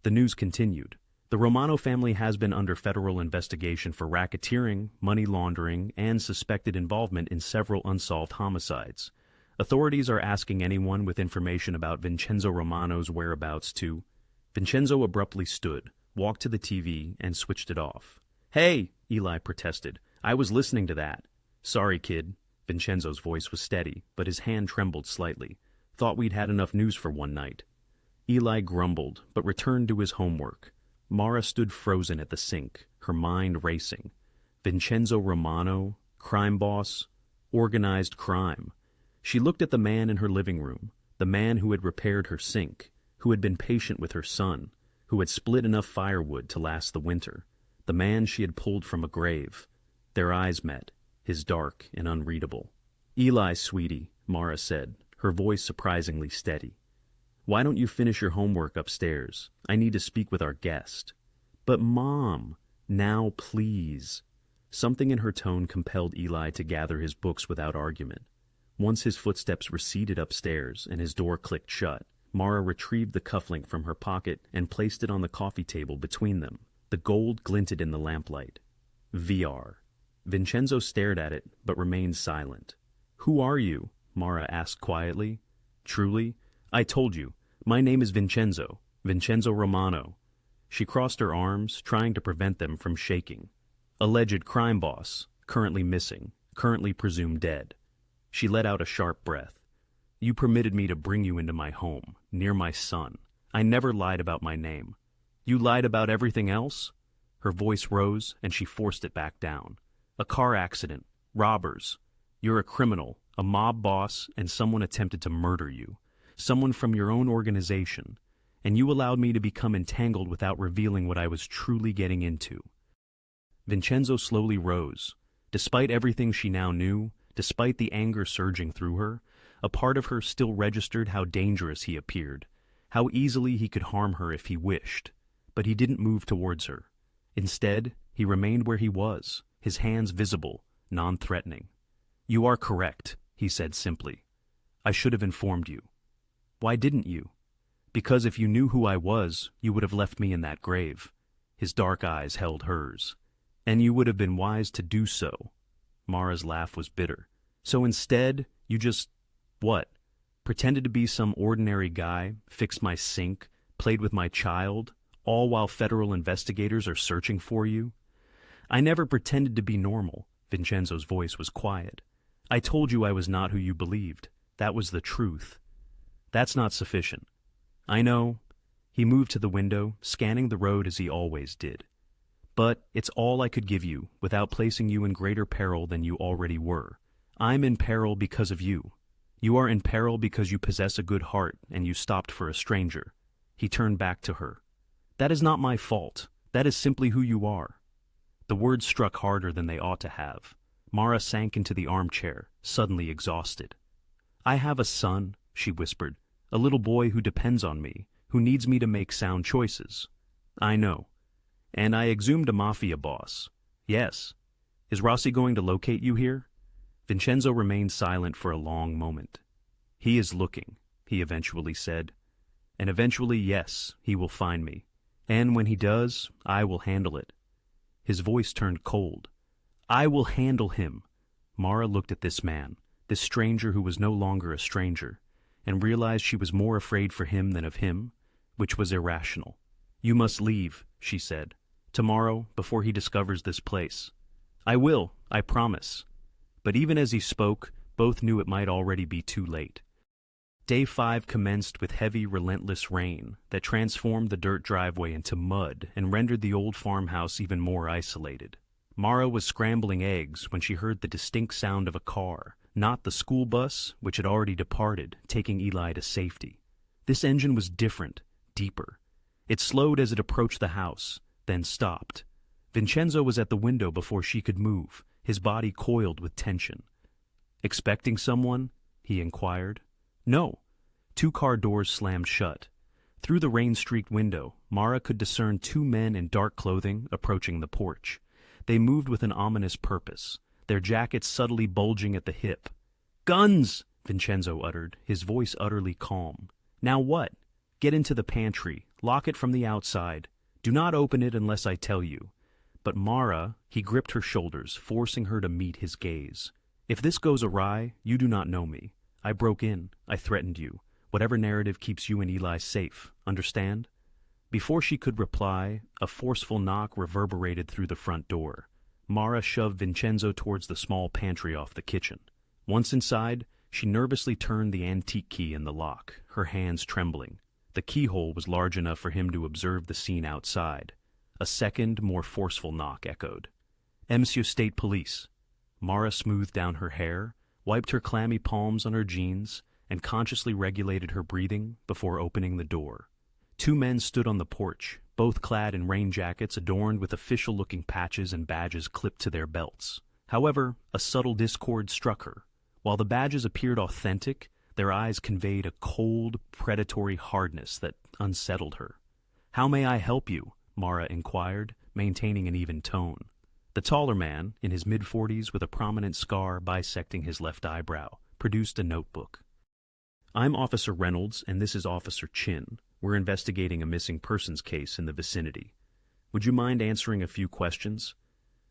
The news continued. The Romano family has been under federal investigation for racketeering, money laundering, and suspected involvement in several unsolved homicides. Authorities are asking anyone with information about Vincenzo Romano's whereabouts to... Vincenzo abruptly stood, walked to the TV, and switched it off. "Hey!" Eli protested. "I was listening to that." "Sorry, kid." Vincenzo's voice was steady, but his hand trembled slightly. "Thought we'd had enough news for one night." Eli grumbled, but returned to his homework. Mara stood frozen at the sink, her mind racing. Vincenzo Romano, crime boss, organized crime. She looked at the man in her living room, the man who had repaired her sink, who had been patient with her son, who had split enough firewood to last the winter, the man she had pulled from a grave. Their eyes met, his dark and unreadable. "Eli, sweetie," Mara said, her voice surprisingly steady. "Why don't you finish your homework upstairs? I need to speak with our guest." "But Mom, now please." Something in her tone compelled Eli to gather his books without argument. Once his footsteps receded upstairs and his door clicked shut, Mara retrieved the cufflink from her pocket and placed it on the coffee table between them. The gold glinted in the lamplight. VR. Vincenzo stared at it, but remained silent. "Who are you?" Mara asked quietly. "Truly? I told you. My name is Vincenzo. Vincenzo Romano." She crossed her arms, trying to prevent them from shaking. "Alleged crime boss. Currently missing. Currently presumed dead." She let out a sharp breath. "You permitted me to bring you into my home, near my son. I never lied about my name." "You lied about everything else?" Her voice rose, and she forced it back down. "A car accident. Robbers. You're a criminal, a mob boss, and someone attempted to murder you. Someone from your own organization. And you allowed me to become entangled without revealing what I was truly getting into." Vincenzo slowly rose. Despite everything she now knew, despite the anger surging through her, a part of her still registered how dangerous he appeared, how easily he could harm her if he wished. But he didn't move towards her. Instead, he remained where he was, his hands visible, non-threatening. "You are correct," he said simply. "I should have informed you." "Why didn't you?" "Because if you knew who I was, you would have left me in that grave." His dark eyes held hers. "And you would have been wise to do so." Mara's laugh was bitter. "So instead, you just... what? Pretended to be some ordinary guy, fixed my sink, played with my child, all while federal investigators are searching for you?" "I never pretended to be normal." Vincenzo's voice was quiet. "I told you I was not who you believed. That was the truth." "That's not sufficient." "I know." He moved to the window, scanning the road as he always did. "But it's all I could give you, without placing you in greater peril than you already were. I'm in peril because of you. You are in peril because you possess a good heart and you stopped for a stranger." He turned back to her. "That is not my fault. That is simply who you are." The words struck harder than they ought to have. Mara sank into the armchair, suddenly exhausted. "I have a son," she whispered, "a little boy who depends on me, who needs me to make sound choices." "I know. And I exhumed a mafia boss." "Yes. Is Rossi going to locate you here?" Vincenzo remained silent for a long moment. "He is looking," he eventually said. "And eventually, yes, he will find me. And when he does, I will handle it." His voice turned cold. "I will handle him." Mara looked at this man, this stranger who was no longer a stranger. and realized she was more afraid for him than of him, which was irrational. "You must leave," she said. "Tomorrow, before he discovers this place." "I will, I promise." But even as he spoke, both knew it might already be too late. Day 5 commenced with heavy, relentless rain that transformed the dirt driveway into mud and rendered the old farmhouse even more isolated. Mara was scrambling eggs when she heard the distinct sound of a car, not the school bus, which had already departed, taking Eli to safety. This engine was different, deeper. It slowed as it approached the house, then stopped. Vincenzo was at the window before she could move, his body coiled with tension. "Expecting someone?" he inquired. "No." 2 car doors slammed shut. Through the rain-streaked window, Mara could discern 2 men in dark clothing approaching the porch. They moved with an ominous purpose, their jackets subtly bulging at the hip. "Guns!" Vincenzo uttered, his voice utterly calm. "Now what? Get into the pantry, lock it from the outside. Do not open it unless I tell you." But Mara, he gripped her shoulders, forcing her to meet his gaze. "If this goes awry, you do not know me. I broke in, I threatened you. Whatever narrative keeps you and Eli safe, understand?" Before she could reply, a forceful knock reverberated through the front door. Mara shoved Vincenzo towards the small pantry off the kitchen. Once inside, she nervously turned the antique key in the lock, her hands trembling. The keyhole was large enough for him to observe the scene outside. A second, more forceful knock echoed. "Monsieur State Police." Mara smoothed down her hair, wiped her clammy palms on her jeans, and consciously regulated her breathing before opening the door. 2 men stood on the porch, both clad in rain jackets adorned with official-looking patches and badges clipped to their belts. However, a subtle discord struck her. While the badges appeared authentic, their eyes conveyed a cold, predatory hardness that unsettled her. "How may I help you?" Mara inquired, maintaining an even tone. The taller man, in his mid-40s with a prominent scar bisecting his left eyebrow, produced a notebook. "I'm Officer Reynolds, and this is Officer Chin. We're investigating a missing persons case in the vicinity. Would you mind answering a few questions?"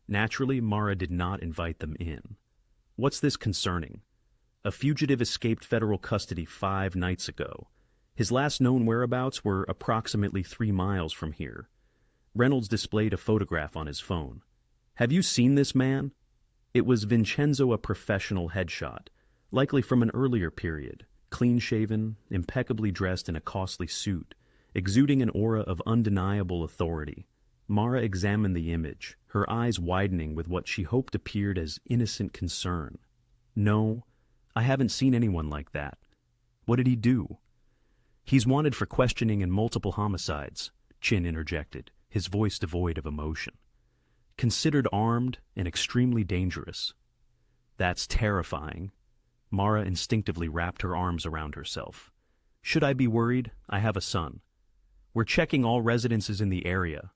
Naturally, Mara did not invite them in. "What's this concerning?" "A fugitive escaped federal custody 5 nights ago. His last known whereabouts were approximately 3 miles from here." Reynolds displayed a photograph on his phone. "Have you seen this man?" It was Vincenzo, a professional headshot, likely from an earlier period, clean-shaven, impeccably dressed in a costly suit, exuding an aura of undeniable authority. Mara examined the image, her eyes widening with what she hoped appeared as innocent concern. "No, I haven't seen anyone like that." "What did he do?" "He's wanted for questioning in multiple homicides," Chin interjected, his voice devoid of emotion. "Considered armed and extremely dangerous." "That's terrifying." Mara instinctively wrapped her arms around herself. "Should I be worried? I have a son. We're checking all residences in the area."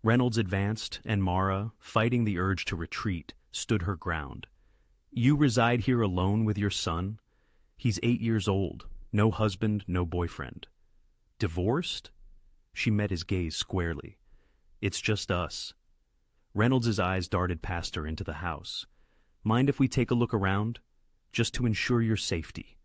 Reynolds advanced, and Mara, fighting the urge to retreat, stood her ground. "You reside here alone with your son? He's 8 years old, no husband, no boyfriend." "Divorced?" She met his gaze squarely. "It's just us." Reynolds' eyes darted past her into the house. "Mind if we take a look around? Just to ensure your safety."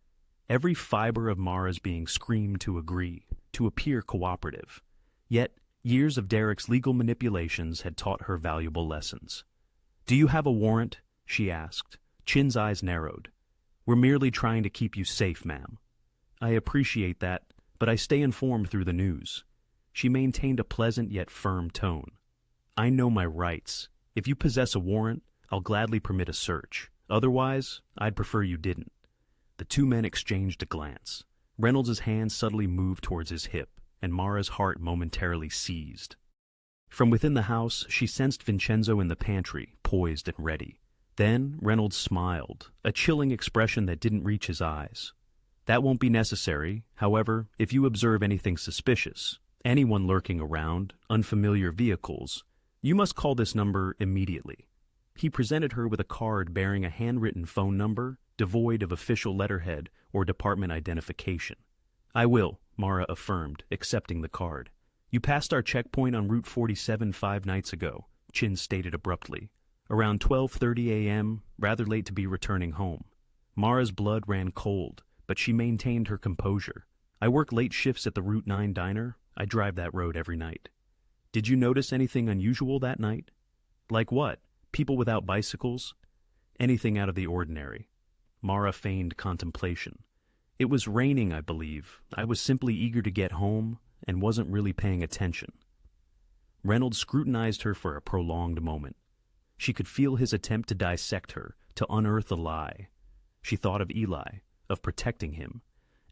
Every fiber of Mara's being screamed to agree, to appear cooperative. Yet, years of Derek's legal manipulations had taught her valuable lessons. "Do you have a warrant?" she asked. Chin's eyes narrowed. "We're merely trying to keep you safe, ma'am." "I appreciate that, but I stay informed through the news." She maintained a pleasant yet firm tone. "I know my rights. If you possess a warrant, I'll gladly permit a search. Otherwise, I'd prefer you didn't." The 2 men exchanged a glance. Reynolds' hand subtly moved towards his hip, and Mara's heart momentarily seized. From within the house, she sensed Vincenzo in the pantry, poised and ready. Then Reynolds smiled, a chilling expression that didn't reach his eyes. "That won't be necessary. However, if you observe anything suspicious, anyone lurking around, unfamiliar vehicles, you must call this number immediately." He presented her with a card bearing a handwritten phone number, devoid of official letterhead or department identification. "I will," Mara affirmed, accepting the card. "You passed our checkpoint on Route 47 5 nights ago," Chin stated abruptly. "Around 12:30 a.m., rather late to be returning home." Mara's blood ran cold, but she maintained her composure. I work late shifts at the Route 9 diner. I drive that road every night. Did you notice anything unusual that night? Like what? People without bicycles? Anything out of the ordinary. Mara feigned contemplation. It was raining, I believe. I was simply eager to get home and wasn't really paying attention. Reynolds scrutinized her for a prolonged moment. She could feel his attempt to dissect her, to unearth a lie. She thought of Eli, of protecting him,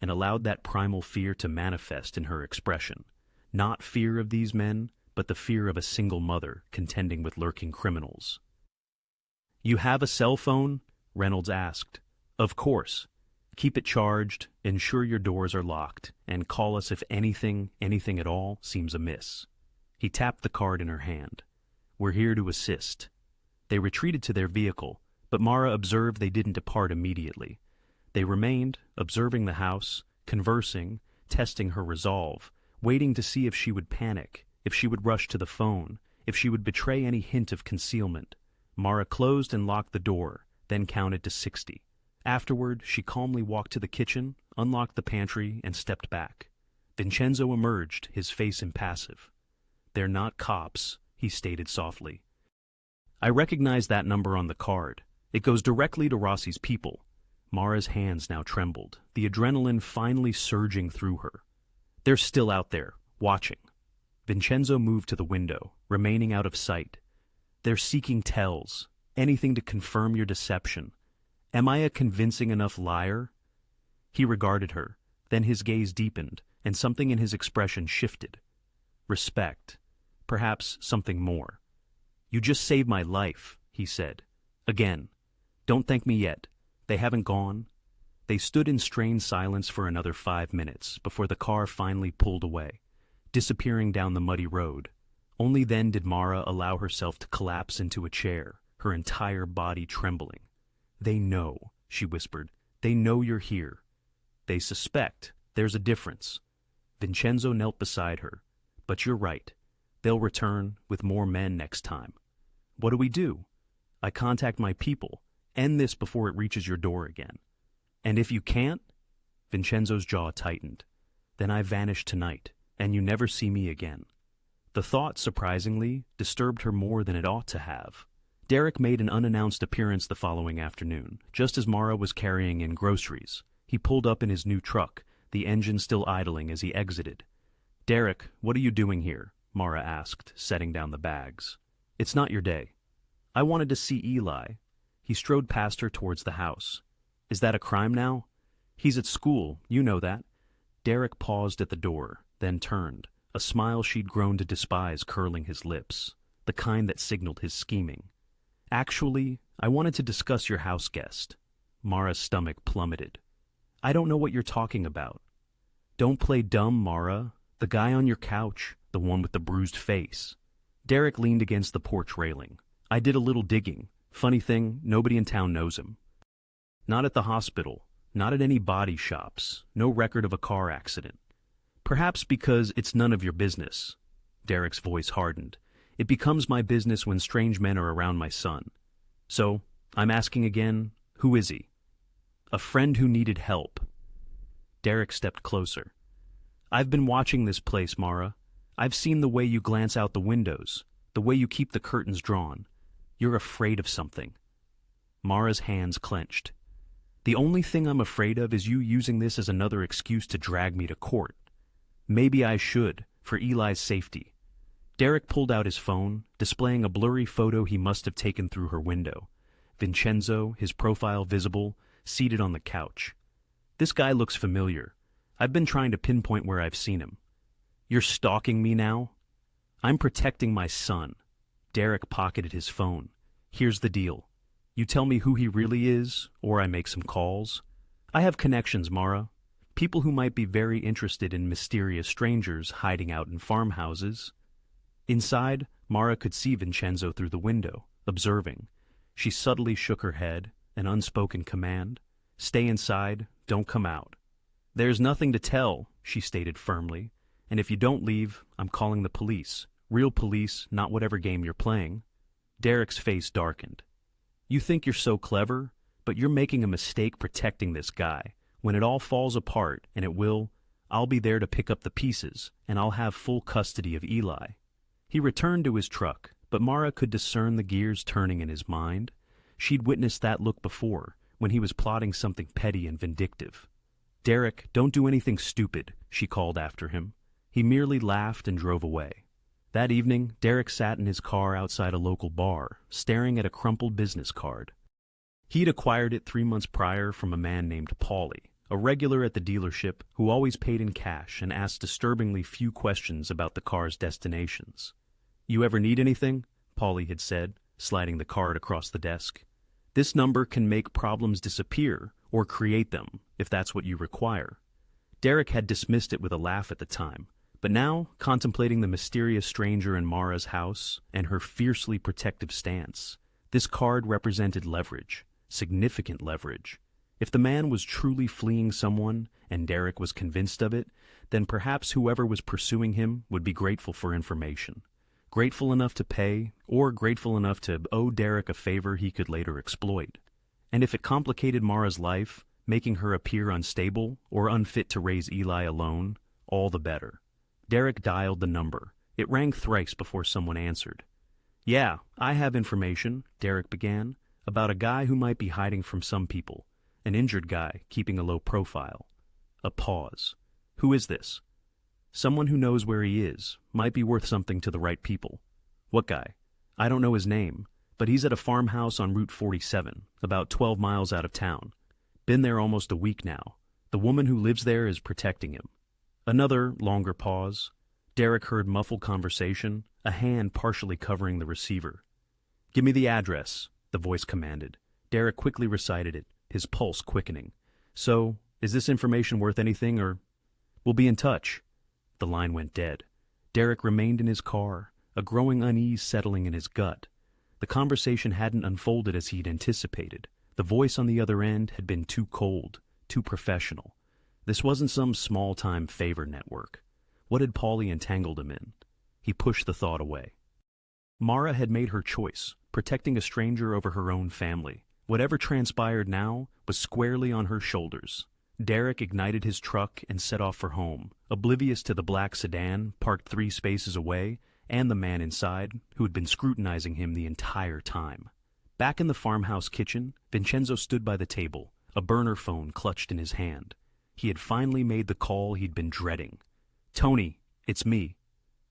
and allowed that primal fear to manifest in her expression. Not fear of these men, but the fear of a single mother contending with lurking criminals. "You have a cell phone?" Reynolds asked. "Of course. Keep it charged, ensure your doors are locked, and call us if anything at all, seems amiss." He tapped the card in her hand. "We're here to assist." They retreated to their vehicle, but Mara observed they didn't depart immediately. They remained, observing the house, conversing, testing her resolve, waiting to see if she would panic, if she would rush to the phone, if she would betray any hint of concealment. Mara closed and locked the door, then counted to 60. Afterward, she calmly walked to the kitchen, unlocked the pantry, and stepped back. Vincenzo emerged, his face impassive. "They're not cops," he stated softly. "I recognize that number on the card. It goes directly to Rossi's people." Mara's hands now trembled, the adrenaline finally surging through her. "They're still out there, watching." Vincenzo moved to the window, remaining out of sight. "They're seeking tells, anything to confirm your deception. Am I a convincing enough liar?" He regarded her, then his gaze deepened, and something in his expression shifted. Respect. Perhaps something more. "You just saved my life," he said. "Again. Don't thank me yet. They haven't gone." They stood in strained silence for another 5 minutes before the car finally pulled away, disappearing down the muddy road. Only then did Mara allow herself to collapse into a chair, her entire body trembling. "They know," she whispered. "They know you're here. They suspect. There's a difference." Vincenzo knelt beside her. "But you're right. They'll return with more men next time." "What do we do?" "I contact my people. End this before it reaches your door again." "And if you can't?" Vincenzo's jaw tightened. "Then I vanish tonight, and you never see me again." The thought, surprisingly, disturbed her more than it ought to have. Derek made an unannounced appearance the following afternoon, just as Mara was carrying in groceries. He pulled up in his new truck, the engine still idling as he exited. "Derek, what are you doing here?" Mara asked, setting down the bags. "It's not your day." "I wanted to see Eli." He strode past her towards the house. "Is that a crime now?" "He's at school, you know that." Derek paused at the door, then turned, a smile she'd grown to despise curling his lips, the kind that signaled his scheming. "Actually, I wanted to discuss your house guest." Mara's stomach plummeted. "I don't know what you're talking about." "Don't play dumb, Mara. The guy on your couch, the one with the bruised face." Derek leaned against the porch railing. "I did a little digging. Funny thing, nobody in town knows him. Not at the hospital, not at any body shops, no record of a car accident. Perhaps because it's none of your business." Derek's voice hardened. "It becomes my business when strange men are around my son. So, I'm asking again, who is he?" "A friend who needed help." Derek stepped closer. "I've been watching this place, Mara. I've seen the way you glance out the windows, the way you keep the curtains drawn. You're afraid of something." Mara's hands clenched. "The only thing I'm afraid of is you using this as another excuse to drag me to court. Maybe I should, for Eli's safety." Derek pulled out his phone, displaying a blurry photo he must have taken through her window. Vincenzo, his profile visible, seated on the couch. "This guy looks familiar. I've been trying to pinpoint where I've seen him." "You're stalking me now?" "I'm protecting my son." Derek pocketed his phone. "Here's the deal. You tell me who he really is, or I make some calls. I have connections, Mara. People who might be very interested in mysterious strangers hiding out in farmhouses." Inside, Mara could see Vincenzo through the window, observing. She subtly shook her head, an unspoken command. "Stay inside, don't come out." "There's nothing to tell," she stated firmly. "And if you don't leave, I'm calling the police. Real police, not whatever game you're playing." Derek's face darkened. "You think you're so clever, but you're making a mistake protecting this guy. When it all falls apart, and it will, I'll be there to pick up the pieces, and I'll have full custody of Eli." He returned to his truck, but Mara could discern the gears turning in his mind. She'd witnessed that look before, when he was plotting something petty and vindictive. "Derek, don't do anything stupid," she called after him. He merely laughed and drove away. That evening, Derek sat in his car outside a local bar, staring at a crumpled business card. He'd acquired it 3 months prior from a man named Paulie, a regular at the dealership who always paid in cash and asked disturbingly few questions about the car's destinations. "You ever need anything?" Paulie had said, sliding the card across the desk. "This number can make problems disappear or create them, if that's what you require." Derek had dismissed it with a laugh at the time, but now, contemplating the mysterious stranger in Mara's house and her fiercely protective stance, this card represented leverage, significant leverage. If the man was truly fleeing someone, and Derek was convinced of it, then perhaps whoever was pursuing him would be grateful for information. Grateful enough to pay, or grateful enough to owe Derek a favor he could later exploit. And if it complicated Mara's life, making her appear unstable or unfit to raise Eli alone, all the better. Derek dialed the number. It rang thrice before someone answered. "Yeah, I have information," Derek began, "about a guy who might be hiding from some people. An injured guy, keeping a low profile." A pause. "Who is this?" "Someone who knows where he is. Might be worth something to the right people." "What guy?" "I don't know his name, but he's at a farmhouse on Route 47, about 12 miles out of town. Been there almost a week now. The woman who lives there is protecting him." Another longer pause. Derek heard muffled conversation, a hand partially covering the receiver. "Give me the address," the voice commanded. Derek quickly recited it, his pulse quickening. "So, is this information worth anything, or—" "We'll be in touch." The line went dead. Derek remained in his car, a growing unease settling in his gut. The conversation hadn't unfolded as he'd anticipated. The voice on the other end had been too cold, too professional. This wasn't some small-time favor network. What had Paulie entangled him in? He pushed the thought away. Mara had made her choice, protecting a stranger over her own family. Whatever transpired now was squarely on her shoulders. Derek ignited his truck and set off for home, oblivious to the black sedan parked 3 spaces away and the man inside who had been scrutinizing him the entire time. Back in the farmhouse kitchen, Vincenzo stood by the table, a burner phone clutched in his hand. He had finally made the call he'd been dreading. "Tony, it's me."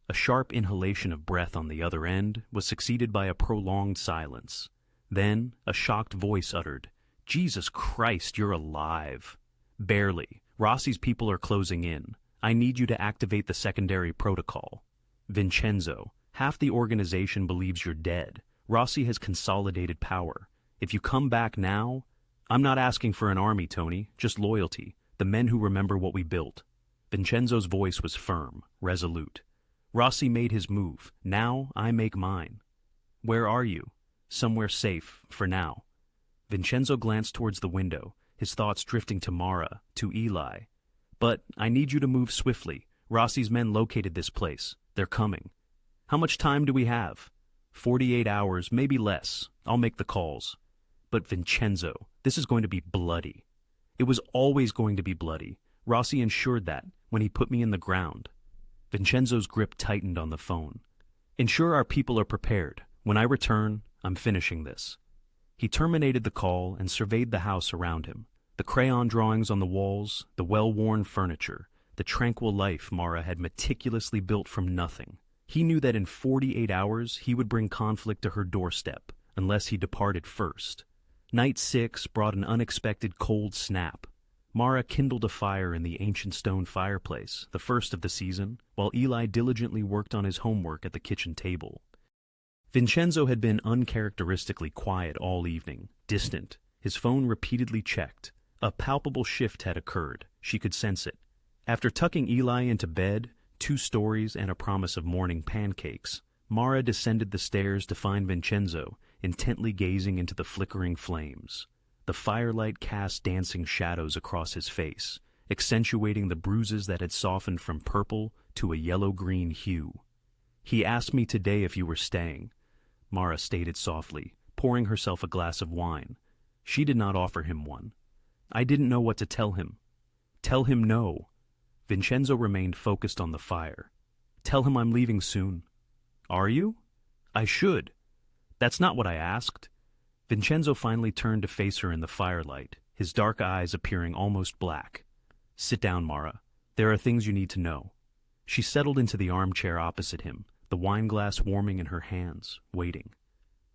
A sharp inhalation of breath on the other end was succeeded by a prolonged silence. Then, a shocked voice uttered, "Jesus Christ, you're alive." "Barely. Rossi's people are closing in. I need you to activate the secondary protocol." "Vincenzo, half the organization believes you're dead. Rossi has consolidated power. If you come back now—" "I'm not asking for an army, Tony, just loyalty. The men who remember what we built." Vincenzo's voice was firm, resolute. "Rossi made his move. Now I make mine." "Where are you?" "Somewhere safe, for now." Vincenzo glanced towards the window, his thoughts drifting to Mara, to Eli. "But I need you to move swiftly. Rossi's men located this place. They're coming." "How much time do we have?" 48 hours, maybe less. I'll make the calls." "But Vincenzo, this is going to be bloody." "It was always going to be bloody. Rossi ensured that when he put me in the ground." Vincenzo's grip tightened on the phone. "Ensure our people are prepared. When I return, I'm finishing this." He terminated the call and surveyed the house around him. The crayon drawings on the walls, the well-worn furniture, the tranquil life Mara had meticulously built from nothing. He knew that in 48 hours he would bring conflict to her doorstep, unless he departed first. Night 6 brought an unexpected cold snap. Mara kindled a fire in the ancient stone fireplace, the first of the season, while Eli diligently worked on his homework at the kitchen table. Vincenzo had been uncharacteristically quiet all evening, distant, his phone repeatedly checked. A palpable shift had occurred. She could sense it. After tucking Eli into bed, 2 stories and a promise of morning pancakes, Mara descended the stairs to find Vincenzo, intently gazing into the flickering flames. The firelight cast dancing shadows across his face, accentuating the bruises that had softened from purple to a yellow-green hue. "He asked me today if you were staying," Mara stated softly, pouring herself a glass of wine. She did not offer him one. "I didn't know what to tell him. Tell him no. Vincenzo remained focused on the fire. Tell him I'm leaving soon. Are you? I should. That's not what I asked. Vincenzo finally turned to face her in the firelight, his dark eyes appearing almost black. Sit down, Mara. There are things you need to know. She settled into the armchair opposite him, the wineglass warming in her hands, waiting.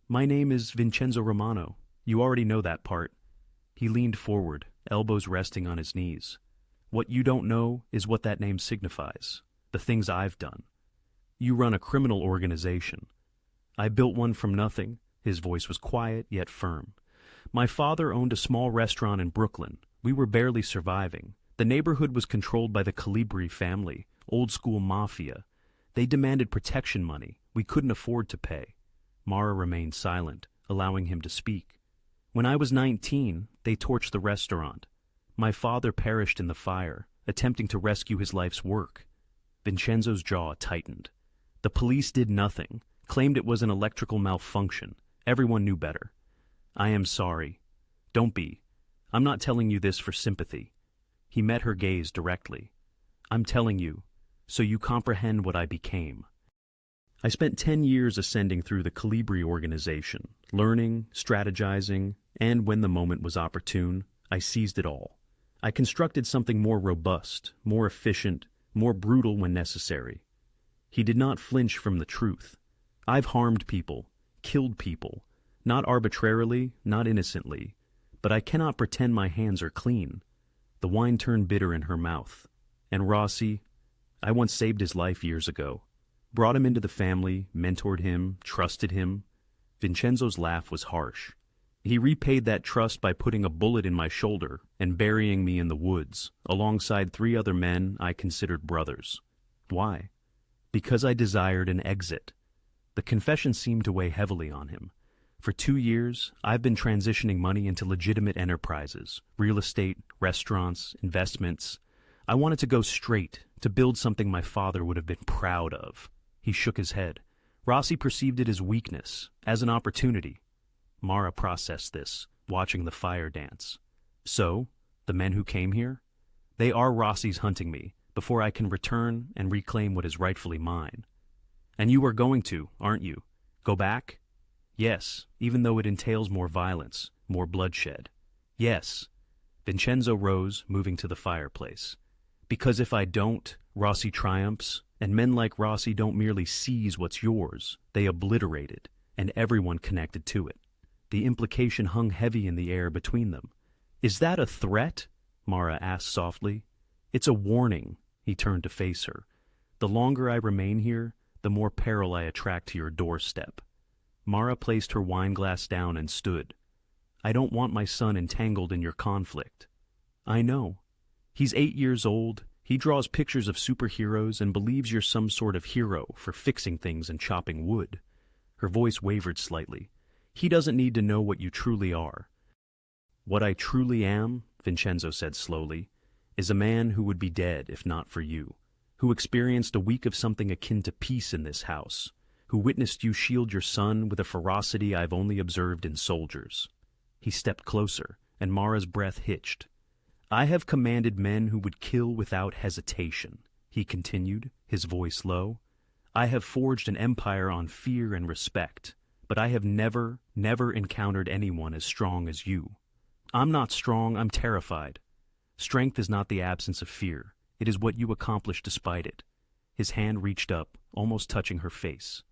My name is Vincenzo Romano. You already know that part. He leaned forward, elbows resting on his knees. What you don't know is what that name signifies, the things I've done. You run a criminal organization. I built one from nothing. His voice was quiet yet firm. My father owned a small restaurant in Brooklyn. We were barely surviving. The neighborhood was controlled by the Calibri family, old-school mafia. They demanded protection money we couldn't afford to pay. Mara remained silent, allowing him to speak. When I was 19, they torched the restaurant. My father perished in the fire, attempting to rescue his life's work. Vincenzo's jaw tightened. The police did nothing, claimed it was an electrical malfunction. Everyone knew better. I am sorry. Don't be. I'm not telling you this for sympathy. He met her gaze directly. I'm telling you, so you comprehend what I became. I spent 10 years ascending through the Calibri organization, learning, strategizing, and when the moment was opportune, I seized it all. I constructed something more robust, more efficient, more brutal when necessary. He did not flinch from the truth. I've harmed people, killed people, not arbitrarily, not innocently, but I cannot pretend my hands are clean. The wine turned bitter in her mouth. And Rossi, I once saved his life years ago. Brought him into the family, mentored him, trusted him. Vincenzo's laugh was harsh. He repaid that trust by putting a bullet in my shoulder and burying me in the woods, alongside 3 other men I considered brothers. Why? Because I desired an exit. The confession seemed to weigh heavily on him. For 2 years, I've been transitioning money into legitimate enterprises, real estate, restaurants, investments. I wanted to go straight, to build something my father would have been proud of. He shook his head. Rossi perceived it as weakness, as an opportunity. Mara processed this, watching the fire dance. So, the men who came here? They are Rossi's hunting me, before I can return and reclaim what is rightfully mine. And you are going to, aren't you? Go back? Yes, even though it entails more violence, more bloodshed. Yes. Vincenzo rose, moving to the fireplace. Because if I don't, Rossi triumphs, and men like Rossi don't merely seize what's yours, they obliterate it, and everyone connected to it. The implication hung heavy in the air between them. Is that a threat? Mara asked softly. It's a warning. He turned to face her. The longer I remain here, the more peril I attract to your doorstep. Mara placed her wineglass down and stood. I don't want my son entangled in your conflict. I know. He's 8 years old. He draws pictures of superheroes and believes you're some sort of hero for fixing things and chopping wood. Her voice wavered slightly. He doesn't need to know what you truly are. What I truly am, Vincenzo said slowly, is a man who would be dead if not for you, who experienced a week of something akin to peace in this house, who witnessed you shield your son with a ferocity I've only observed in soldiers. He stepped closer, and Mara's breath hitched. I have commanded men who would kill without hesitation, he continued, his voice low. I have forged an empire on fear and respect, but I have never encountered anyone as strong as you. I'm not strong, I'm terrified. Strength is not the absence of fear. It is what you accomplish despite it. His hand reached up, almost touching her face.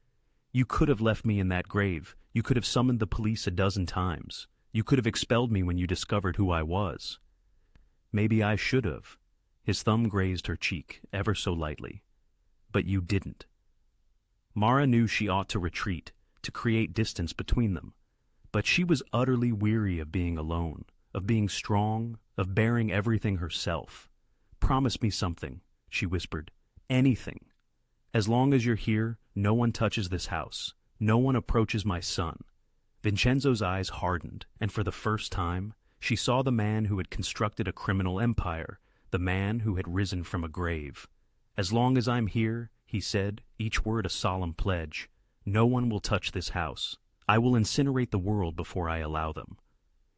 You could have left me in that grave. You could have summoned the police a dozen times. You could have expelled me when you discovered who I was. Maybe I should have. His thumb grazed her cheek, ever so lightly. But you didn't. Mara knew she ought to retreat, to create distance between them. But she was utterly weary of being alone, of being strong, of bearing everything herself. Promise me something, she whispered. Anything. As long as you're here, no one touches this house. No one approaches my son. Vincenzo's eyes hardened, and for the first time, she saw the man who had constructed a criminal empire, the man who had risen from a grave. As long as I'm here, he said, each word a solemn pledge, no one will touch this house. I will incinerate the world before I allow them.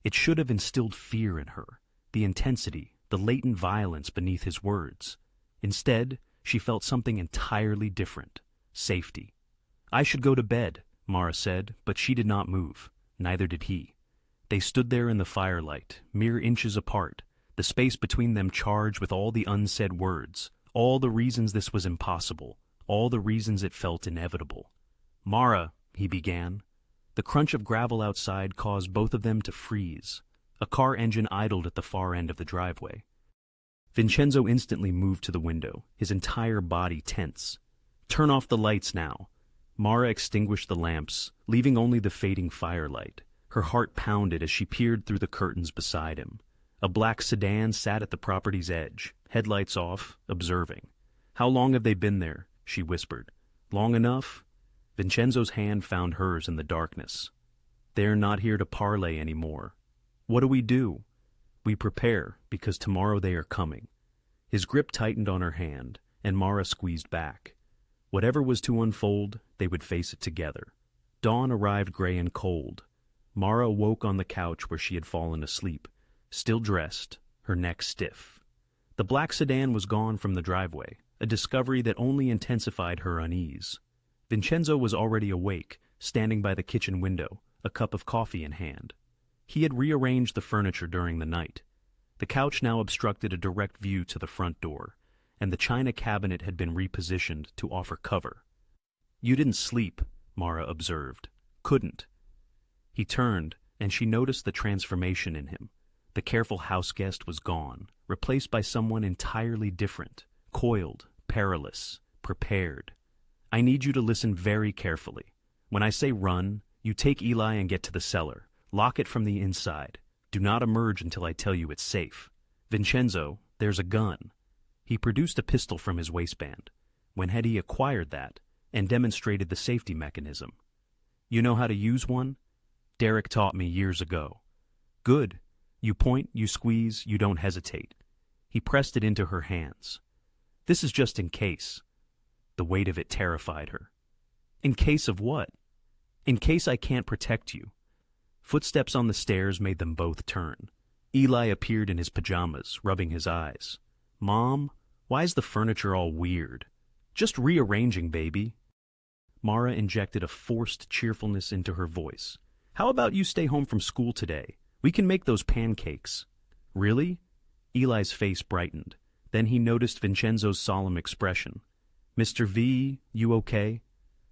It should have instilled fear in her, the intensity, the latent violence beneath his words. Instead, she felt something entirely different: safety. "I should go to bed," Mara said, but she did not move. Neither did he. They stood there in the firelight, mere inches apart, the space between them charged with all the unsaid words, all the reasons this was impossible, all the reasons it felt inevitable. "Mara," he began. The crunch of gravel outside caused both of them to freeze. A car engine idled at the far end of the driveway. Vincenzo instantly moved to the window, his entire body tense. "Turn off the lights now." Mara extinguished the lamps, leaving only the fading firelight. Her heart pounded as she peered through the curtains beside him. A black sedan sat at the property's edge, headlights off, observing. "How long have they been there?" she whispered. "Long enough?" Vincenzo's hand found hers in the darkness. "They're not here to parley anymore." "What do we do?" "We prepare, because tomorrow they are coming." His grip tightened on her hand, and Mara squeezed back. Whatever was to unfold, they would face it together. Dawn arrived gray and cold. Mara awoke on the couch where she had fallen asleep, still dressed, her neck stiff. The black sedan was gone from the driveway, a discovery that only intensified her unease. Vincenzo was already awake, standing by the kitchen window, a cup of coffee in hand. He had rearranged the furniture during the night. The couch now obstructed a direct view to the front door, and the china cabinet had been repositioned to offer cover. "You didn't sleep," Mara observed. "Couldn't." He turned, and she noticed the transformation in him. The careful houseguest was gone, replaced by someone entirely different, coiled, perilous, prepared. "I need you to listen very carefully. When I say run, you take Eli and get to the cellar. Lock it from the inside. Do not emerge until I tell you it's safe. Vincenzo, there's a gun." He produced a pistol from his waistband. When had he acquired that, and demonstrated the safety mechanism? "You know how to use one?" "Derek taught me years ago." "Good. You point, you squeeze, you don't hesitate." He pressed it into her hands. "This is just in case." The weight of it terrified her. "In case of what?" "In case I can't protect you." Footsteps on the stairs made them both turn. Eli appeared in his pajamas, rubbing his eyes. "Mom, why is the furniture all weird?" "Just rearranging, baby." Mara injected a forced cheerfulness into her voice. "How about you stay home from school today? We can make those pancakes." "Really?" Eli's face brightened. Then he noticed Vincenzo's solemn expression. "Mr. V, you okay?"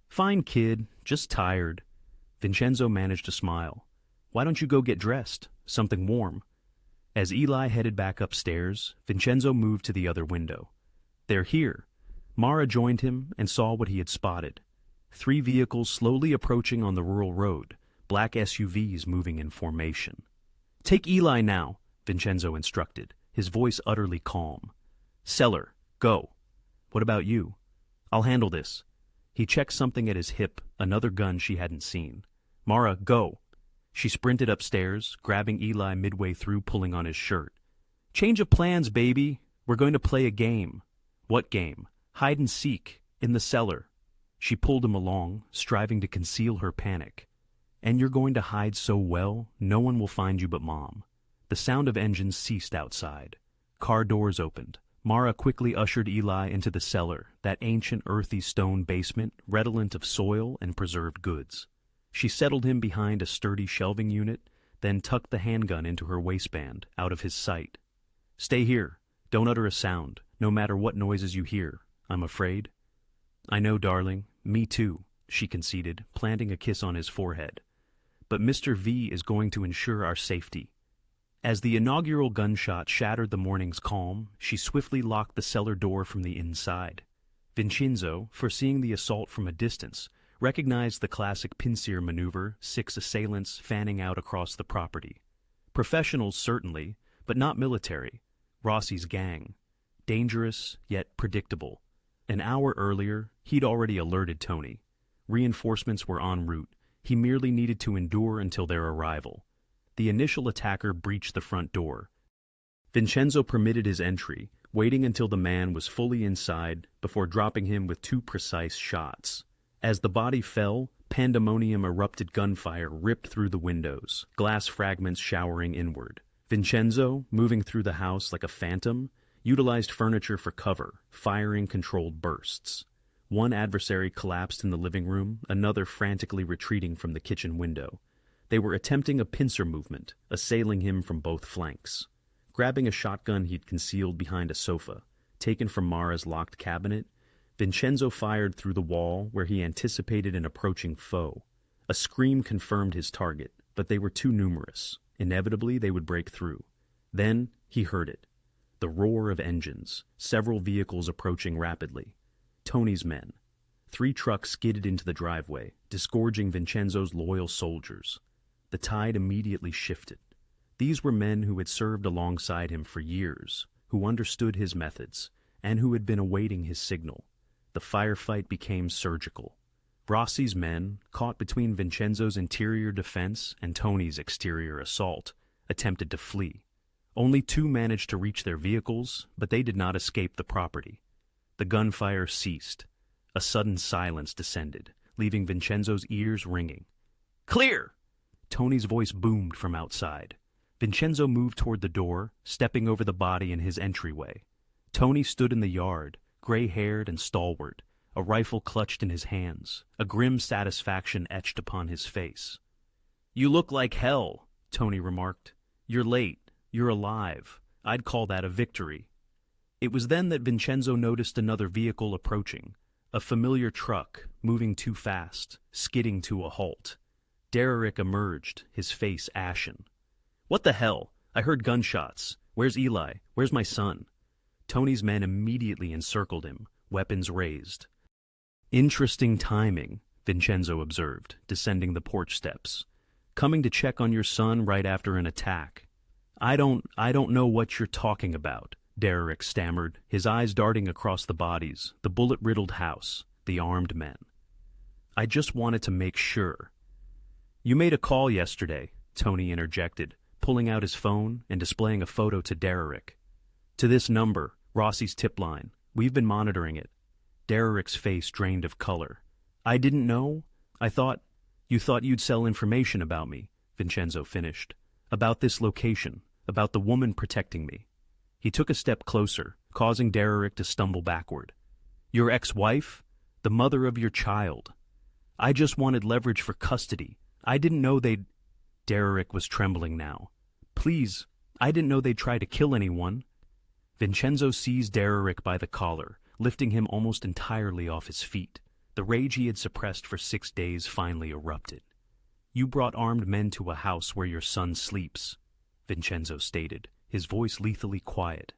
"Fine, kid, just tired." Vincenzo managed a smile. "Why don't you go get dressed? Something warm." As Eli headed back upstairs, Vincenzo moved to the other window. "They're here." Mara joined him and saw what he had spotted. 3 vehicles slowly approaching on the rural road, black SUVs moving in formation. "Take Eli now," Vincenzo instructed, his voice utterly calm. "Cellar, go." "What about you?" "I'll handle this." He checked something at his hip, another gun she hadn't seen. "Mara, go." She sprinted upstairs, grabbing Eli midway through, pulling on his shirt. "Change of plans, baby. We're going to play a game." "What game?" "Hide and seek, in the cellar." She pulled him along, striving to conceal her panic. "And you're going to hide so well, no one will find you but Mom." The sound of engines ceased outside. Car doors opened. Mara quickly ushered Eli into the cellar, that ancient earthy stone basement, redolent of soil and preserved goods. She settled him behind a sturdy shelving unit, then tucked the handgun into her waistband, out of his sight. "Stay here. Don't utter a sound, no matter what noises you hear. I'm afraid." "I know, darling. Me too," she conceded, planting a kiss on his forehead. "But Mr. V is going to ensure our safety." As the inaugural gunshot shattered the morning's calm, she swiftly locked the cellar door from the inside. Vincenzo, foreseeing the assault from a distance, recognized the classic pincer maneuver, 6 assailants fanning out across the property. Professionals, certainly, but not military. Rossi's gang. Dangerous, yet predictable. An hour earlier, he'd already alerted Tony. Reinforcements were en route. He merely needed to endure until their arrival. The initial attacker breached the front door. Vincenzo permitted his entry, waiting until the man was fully inside before dropping him with 2 precise shots. As the body fell, pandemonium erupted. Gunfire ripped through the windows, glass fragments showering inward. Vincenzo, moving through the house like a phantom, utilized furniture for cover, firing controlled bursts. One adversary collapsed in the living room, another frantically retreating from the kitchen window. They were attempting a pincer movement, assailing him from both flanks. Grabbing a shotgun he'd concealed behind a sofa, taken from Mara's locked cabinet, Vincenzo fired through the wall where he anticipated an approaching foe. A scream confirmed his target, but they were too numerous. Inevitably, they would break through. Then he heard it. The roar of engines, several vehicles approaching rapidly. Tony's men. 3 trucks skidded into the driveway, disgorging Vincenzo's loyal soldiers. The tide immediately shifted. These were men who had served alongside him for years, who understood his methods, and who had been awaiting his signal. The firefight became surgical. Rossi's men, caught between Vincenzo's interior defense and Tony's exterior assault, attempted to flee. Only 2 managed to reach their vehicles, but they did not escape the property. The gunfire ceased. A sudden silence descended, leaving Vincenzo's ears ringing. "Clear!" Tony's voice boomed from outside. Vincenzo moved toward the door, stepping over the body in his entryway. Tony stood in the yard, gray-haired and stalwart, a rifle clutched in his hands, a grim satisfaction etched upon his face. "You look like hell," Tony remarked. "You're late. You're alive. I'd call that a victory." It was then that Vincenzo noticed another vehicle approaching, a familiar truck, moving too fast, skidding to a halt. Derrick emerged, his face ashen. "What the hell? I heard gunshots. Where's Eli? Where's my son?" Tony's men immediately encircled him, weapons raised. "Interesting timing," Vincenzo observed, descending the porch steps. "Coming to check on your son right after an attack." I don't know what you're talking about," Derrick stammered, his eyes darting across the bodies, the bullet-riddled house, the armed men. "I just wanted to make sure." "You made a call yesterday," Tony interjected, pulling out his phone and displaying a photo to Derrick. "To this number, Rossi's tip line. We've been monitoring it." Derrick's face drained of color. "I didn't know? You thought you'd sell information about me," Vincenzo finished. "About this location, about the woman protecting me." He took a step closer, causing Derrick to stumble backward. "Your ex-wife? The mother of your child. I just wanted leverage for custody. I didn't know they'd—" Derrick was trembling now. "Please, I didn't know they'd try to kill anyone." Vincenzo seized Derrick by the collar, lifting him almost entirely off his feet. The rage he had suppressed for 6 days finally erupted. "You brought armed men to a house where your son sleeps," Vincenzo stated, his voice lethally quiet.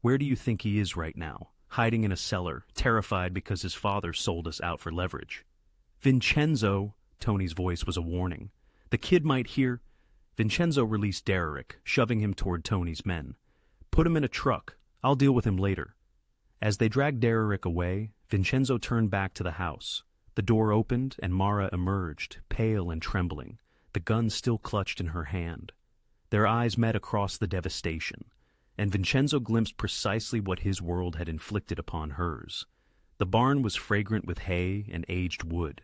"Where do you think he is right now? Hiding in a cellar, terrified because his father sold us out for leverage." "Vincenzo," Tony's voice was a warning. "The kid might hear—" Vincenzo released Derrick, shoving him toward Tony's men. "Put him in a truck. I'll deal with him later." As they dragged Derrick away, Vincenzo turned back to the house. The door opened and Mara emerged, pale and trembling, the gun still clutched in her hand. Their eyes met across the devastation, and Vincenzo glimpsed precisely what his world had inflicted upon hers. The barn was fragrant with hay and aged wood.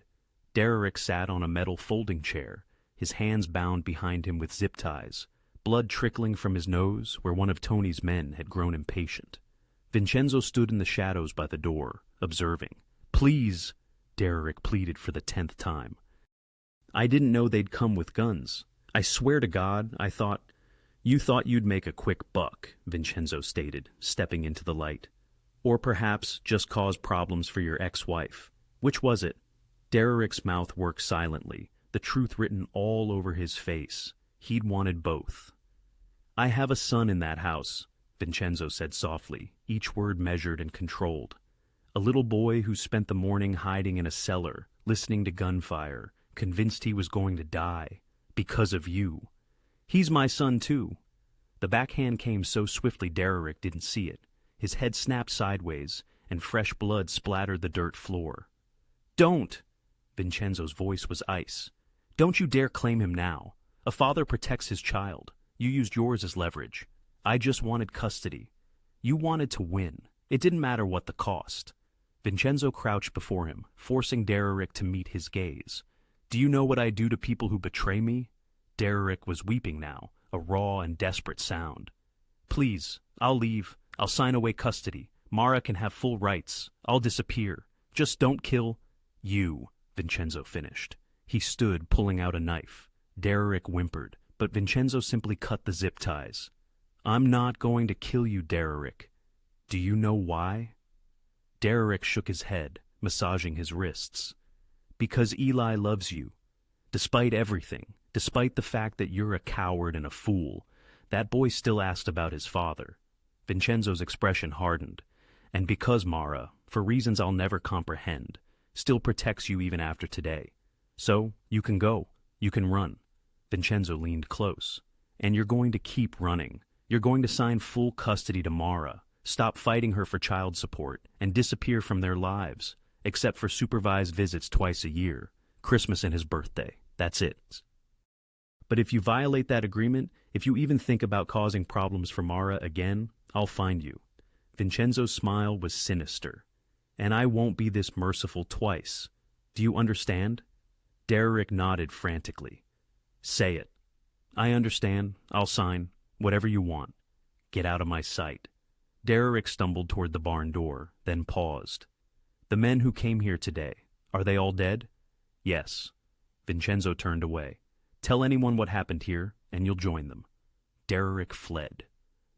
Derrick sat on a metal folding chair, his hands bound behind him with zip ties, blood trickling from his nose where one of Tony's men had grown impatient. Vincenzo stood in the shadows by the door, observing. "Please," Derrick pleaded for the 10th time. "I didn't know they'd come with guns. I swear to God, You thought you'd make a quick buck," Vincenzo stated, stepping into the light. "Or perhaps just cause problems for your ex-wife. Which was it?" Derrick's mouth worked silently, the truth written all over his face. He'd wanted both. "I have a son in that house," Vincenzo said softly, each word measured and controlled. "A little boy who spent the morning hiding in a cellar, listening to gunfire, convinced he was going to die. Because of you. He's my son, too." The backhand came so swiftly Derrick didn't see it. His head snapped sideways, and fresh blood splattered the dirt floor. "Don't!" Vincenzo's voice was ice. "Don't you dare claim him now. A father protects his child. You used yours as leverage. I just wanted custody. You wanted to win. It didn't matter what the cost." Vincenzo crouched before him, forcing Derrick to meet his gaze. "Do you know what I do to people who betray me?" Derrick was weeping now, a raw and desperate sound. Please, I'll leave. I'll sign away custody. Mara can have full rights. I'll disappear. Just don't kill you, Vincenzo finished. He stood, pulling out a knife. Derrick whimpered, but Vincenzo simply cut the zip ties. I'm not going to kill you, Derrick. Do you know why? Derrick shook his head, massaging his wrists. Because Eli loves you. Despite everything, despite the fact that you're a coward and a fool, that boy still asked about his father. Vincenzo's expression hardened. And because Mara, for reasons I'll never comprehend, still protects you even after today. So, you can go. You can run. Vincenzo leaned close. And you're going to keep running. You're going to sign full custody to Mara, stop fighting her for child support, and disappear from their lives, except for supervised visits twice a year, Christmas and his birthday. That's it. But if you violate that agreement, if you even think about causing problems for Mara again, I'll find you. Vincenzo's smile was sinister. And I won't be this merciful twice. Do you understand? Derrick nodded frantically. Say it. I understand. I'll sign. Whatever you want. Get out of my sight. Derrick stumbled toward the barn door, then paused. The men who came here today, are they all dead? Yes. Vincenzo turned away. Tell anyone what happened here, and you'll join them. Derrick fled.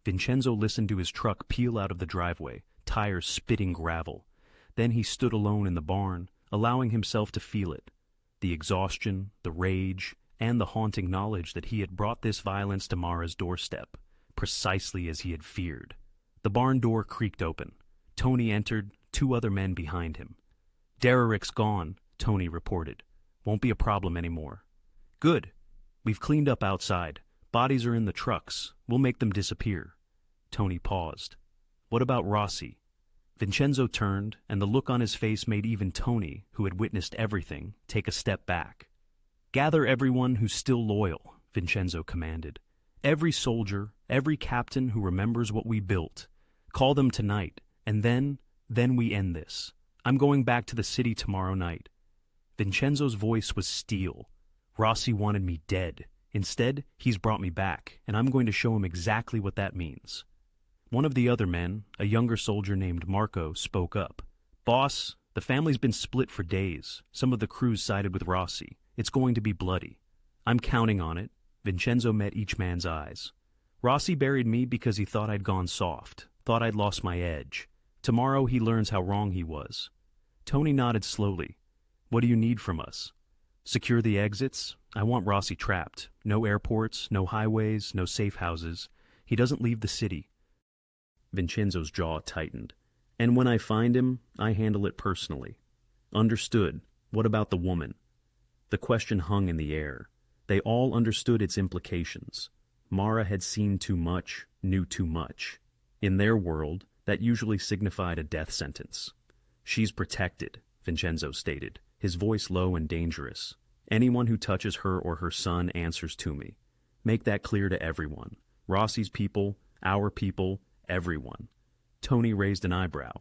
Vincenzo listened to his truck peel out of the driveway, tires spitting gravel. Then he stood alone in the barn, allowing himself to feel it. The exhaustion, the rage, and the haunting knowledge that he had brought this violence to Mara's doorstep, precisely as he had feared. The barn door creaked open. Tony entered, 2 other men behind him. Derrick's gone, Tony reported. Won't be a problem anymore. Good. We've cleaned up outside. Bodies are in the trucks. We'll make them disappear. Tony paused. What about Rossi? Vincenzo turned, and the look on his face made even Tony, who had witnessed everything, take a step back. Gather everyone who's still loyal, Vincenzo commanded. Every soldier, every captain who remembers what we built. Call them tonight, and then we end this. I'm going back to the city tomorrow night. Vincenzo's voice was steel. Rossi wanted me dead. Instead, he's brought me back, and I'm going to show him exactly what that means. One of the other men, a younger soldier named Marco, spoke up. Boss, the family's been split for days. Some of the crews sided with Rossi. It's going to be bloody. I'm counting on it. Vincenzo met each man's eyes. Rossi buried me because he thought I'd gone soft, thought I'd lost my edge. Tomorrow he learns how wrong he was. Tony nodded slowly. What do you need from us? Secure the exits. I want Rossi trapped. No airports, no highways, no safe houses. He doesn't leave the city. Vincenzo's jaw tightened. And when I find him, I handle it personally. Understood. What about the woman? The question hung in the air. They all understood its implications. Mara had seen too much, knew too much. In their world, that usually signified a death sentence. She's protected, Vincenzo stated, his voice low and dangerous. Anyone who touches her or her son answers to me. Make that clear to everyone. Rossi's people, our people, everyone. Tony raised an eyebrow.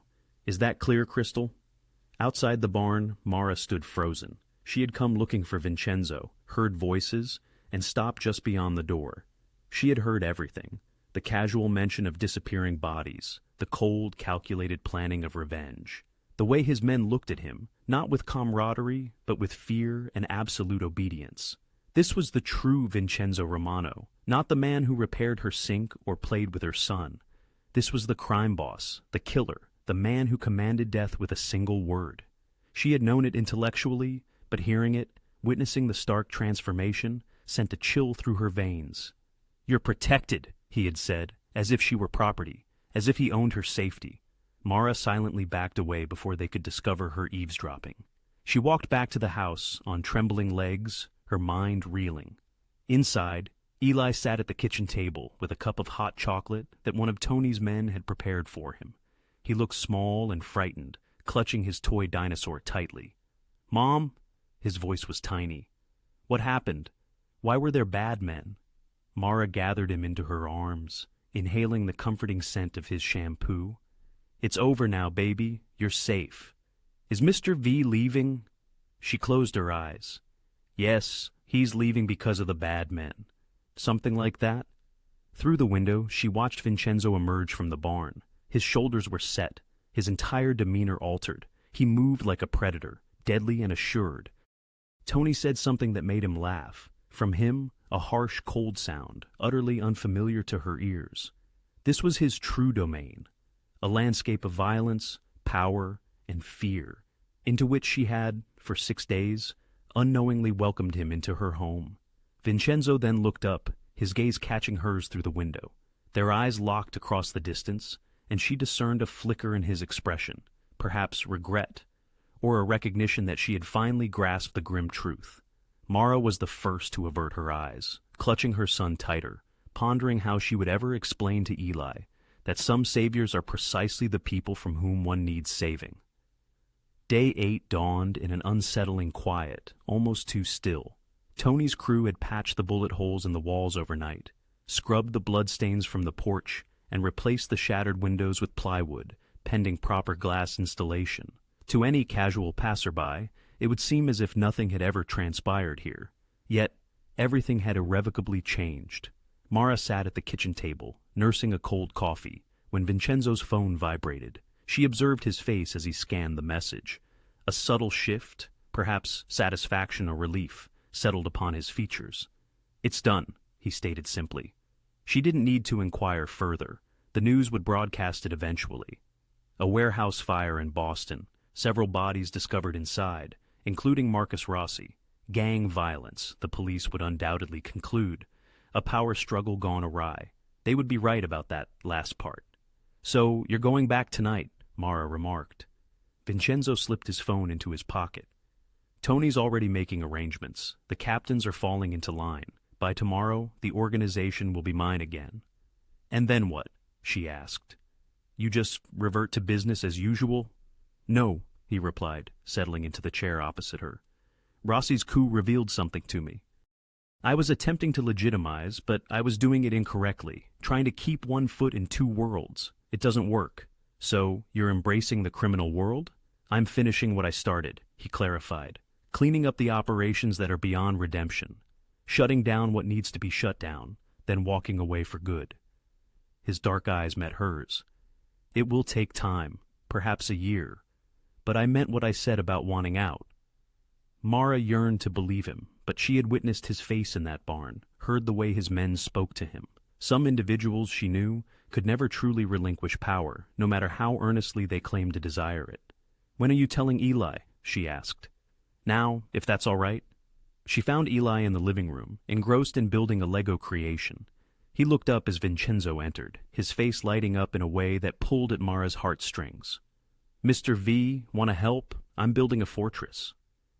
Is that clear, Crystal? Outside the barn, Mara stood frozen. She had come looking for Vincenzo, heard voices, and stopped just beyond the door. She had heard everything. The casual mention of disappearing bodies, the cold, calculated planning of revenge. The way his men looked at him, not with camaraderie, but with fear and absolute obedience. This was the true Vincenzo Romano, not the man who repaired her sink or played with her son. This was the crime boss, the killer, the man who commanded death with a single word. She had known it intellectually, but hearing it, witnessing the stark transformation, sent a chill through her veins. You're protected, he had said, as if she were property, as if he owned her safety. Mara silently backed away before they could discover her eavesdropping. She walked back to the house, on trembling legs, her mind reeling. Inside, Eli sat at the kitchen table with a cup of hot chocolate that one of Tony's men had prepared for him. He looked small and frightened, clutching his toy dinosaur tightly. Mom? His voice was tiny. What happened? Why were there bad men? Mara gathered him into her arms, inhaling the comforting scent of his shampoo. It's over now, baby. You're safe. Is Mr. V leaving? She closed her eyes. Yes, he's leaving because of the bad men. Something like that? Through the window, she watched Vincenzo emerge from the barn. His shoulders were set, his entire demeanor altered. He moved like a predator, deadly and assured. Tony said something that made him laugh. From him, a harsh, cold sound, utterly unfamiliar to her ears. This was his true domain, a landscape of violence, power, and fear, into which she had, for 6 days, unknowingly welcomed him into her home. Vincenzo then looked up, his gaze catching hers through the window. Their eyes locked across the distance, and she discerned a flicker in his expression, perhaps regret, or a recognition that she had finally grasped the grim truth. Mara was the first to avert her eyes, clutching her son tighter, pondering how she would ever explain to Eli that some saviors are precisely the people from whom one needs saving. Day 8 dawned in an unsettling quiet, almost too still. Tony's crew had patched the bullet holes in the walls overnight, scrubbed the bloodstains from the porch, and replaced the shattered windows with plywood, pending proper glass installation. To any casual passerby, it would seem as if nothing had ever transpired here. Yet, everything had irrevocably changed. Mara sat at the kitchen table, nursing a cold coffee, when Vincenzo's phone vibrated. She observed his face as he scanned the message. A subtle shift, perhaps satisfaction or relief, settled upon his features. "It's done," he stated simply. She didn't need to inquire further. The news would broadcast it eventually. A warehouse fire in Boston, several bodies discovered inside, including Marcus Rossi. Gang violence, the police would undoubtedly conclude. A power struggle gone awry. They would be right about that last part. "So, you're going back tonight," Mara remarked. Vincenzo slipped his phone into his pocket. "Tony's already making arrangements. The captains are falling into line. By tomorrow, the organization will be mine again." "And then what?" she asked. "You just revert to business as usual?" "No," he replied, settling into the chair opposite her. "Rossi's coup revealed something to me. I was attempting to legitimize, but I was doing it incorrectly, trying to keep one foot in two worlds. It doesn't work. So, you're embracing the criminal world? I'm finishing what I started," he clarified. "Cleaning up the operations that are beyond redemption. Shutting down what needs to be shut down, then walking away for good." His dark eyes met hers. "It will take time, perhaps a year. But I meant what I said about wanting out." Mara yearned to believe him, but she had witnessed his face in that barn, heard the way his men spoke to him. Some individuals, she knew, could never truly relinquish power, no matter how earnestly they claimed to desire it. "When are you telling Eli?" she asked. "Now, if that's all right." She found Eli in the living room, engrossed in building a Lego creation. He looked up as Vincenzo entered, his face lighting up in a way that pulled at Mara's heartstrings. "Mr. V, want to help? I'm building a fortress."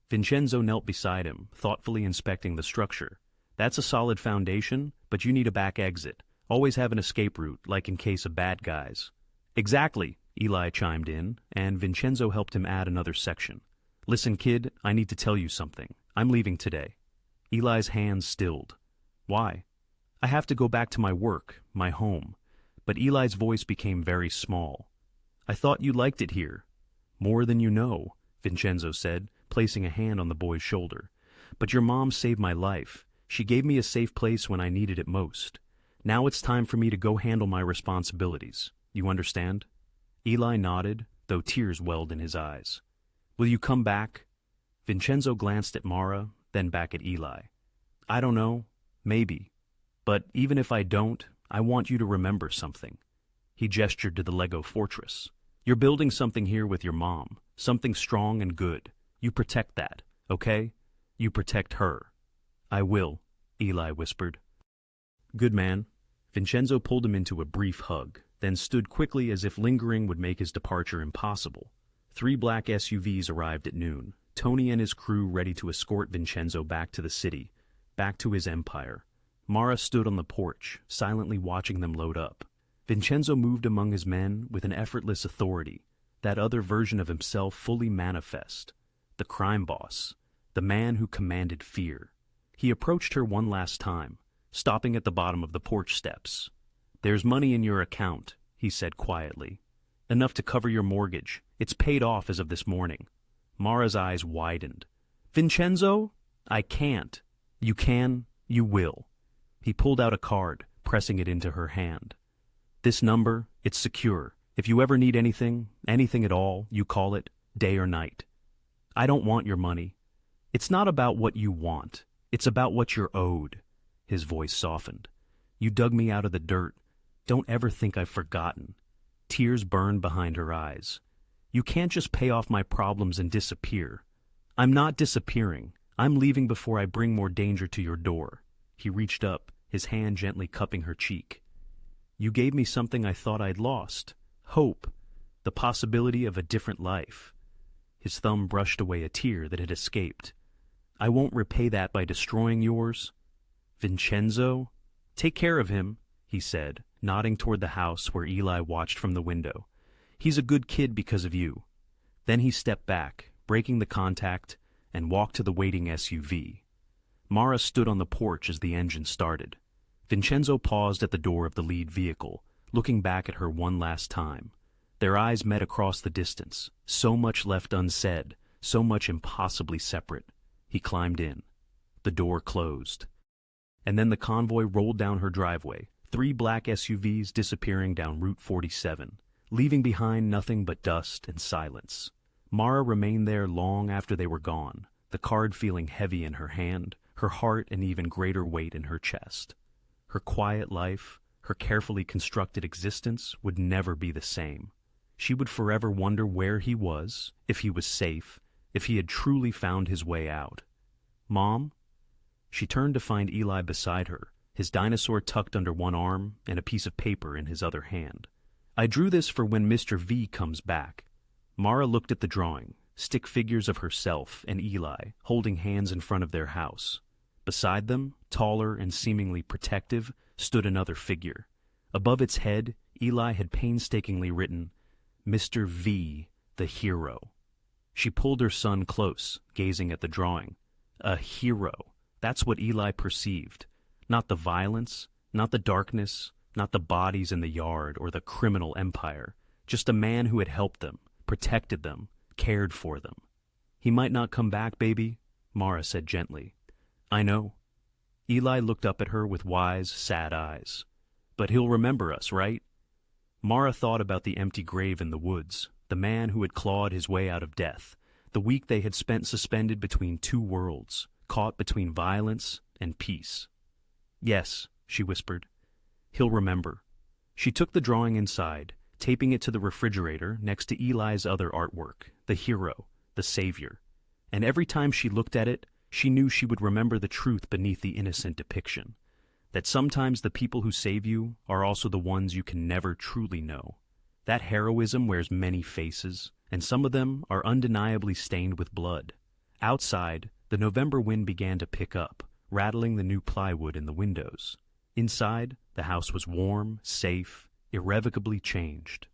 Vincenzo knelt beside him, thoughtfully inspecting the structure. "That's a solid foundation, but you need a back exit. Always have an escape route, like in case of bad guys." "Exactly," Eli chimed in, and Vincenzo helped him add another section. "Listen, kid, I need to tell you something. I'm leaving today." Eli's hands stilled. "Why?" "I have to go back to my work, my home." But Eli's voice became very small. "I thought you liked it here." "More than you know," Vincenzo said, placing a hand on the boy's shoulder. "But your mom saved my life. She gave me a safe place when I needed it most. Now it's time for me to go handle my responsibilities. You understand?" Eli nodded, though tears welled in his eyes. "Will you come back?" Vincenzo glanced at Mara, then back at Eli. "I don't know. Maybe. But even if I don't, I want you to remember something." He gestured to the Lego fortress. "You're building something here with your mom, something strong and good. You protect that, okay? You protect her." "I will," Eli whispered. "Good man." Vincenzo pulled him into a brief hug, then stood quickly as if lingering would make his departure impossible. 3 black SUVs arrived at noon, Tony and his crew ready to escort Vincenzo back to the city, back to his empire. Mara stood on the porch, silently watching them load up. Vincenzo moved among his men with an effortless authority, that other version of himself fully manifest. The crime boss, the man who commanded fear. He approached her one last time, stopping at the bottom of the porch steps. "There's money in your account," he said quietly. "Enough to cover your mortgage. It's paid off as of this morning." Mara's eyes widened. "Vincenzo? I can't." "You can. You will." He pulled out a card, pressing it into her hand. "This number, it's secure. If you ever need anything, anything at all, you call it, day or night. I don't want your money. It's not about what you want. It's about what you're owed." His voice softened. "You dug me out of the dirt. Don't ever think I've forgotten." Tears burned behind her eyes. "You can't just pay off my problems and disappear." "I'm not disappearing. I'm leaving before I bring more danger to your door." He reached up, his hand gently cupping her cheek. "You gave me something I thought I'd lost. Hope. The possibility of a different life." His thumb brushed away a tear that had escaped. "I won't repay that by destroying yours." "Vincenzo? Take care of him," he said, nodding toward the house where Eli watched from the window. "He's a good kid because of you." Then he stepped back, breaking the contact, and walked to the waiting SUV. Mara stood on the porch as the engine started. Vincenzo paused at the door of the lead vehicle, looking back at her one last time. Their eyes met across the distance, so much left unsaid, so much impossibly separate. He climbed in. The door closed. And then the convoy rolled down her driveway, 3 black SUVs disappearing down Route 47, leaving behind nothing but dust and silence. Mara remained there long after they were gone, the card feeling heavy in her hand, her heart an even greater weight in her chest. Her quiet life, her carefully constructed existence would never be the same. She would forever wonder where he was, if he was safe, if he had truly found his way out. "Mom?" She turned to find Eli beside her, his dinosaur tucked under one arm and a piece of paper in his other hand. "I drew this for when Mr. V comes back." Mara looked at the drawing, stick figures of herself and Eli holding hands in front of their house. Beside them, taller and seemingly protective, stood another figure. Above its head, Eli had painstakingly written, "Mr. V, the hero." She pulled her son close, gazing at the drawing. A hero. That's what Eli perceived. Not the violence, not the darkness, not the bodies in the yard or the criminal empire. Just a man who had helped them, protected them, cared for them. "He might not come back, baby," Mara said gently. "I know." Eli looked up at her with wise, sad eyes. "But he'll remember us, right?" Mara thought about the empty grave in the woods, the man who had clawed his way out of death, the week they had spent suspended between 2 worlds, caught between violence and peace. "Yes," she whispered. "He'll remember." She took the drawing inside, taping it to the refrigerator next to Eli's other artwork, the hero, the savior. And every time she looked at it, she knew she would remember the truth beneath the innocent depiction, that sometimes the people who save you are also the ones you can never truly know. That heroism wears many faces, and some of them are undeniably stained with blood. Outside, the November wind began to pick up, rattling the new plywood in the windows. Inside, the house was warm, safe, irrevocably changed.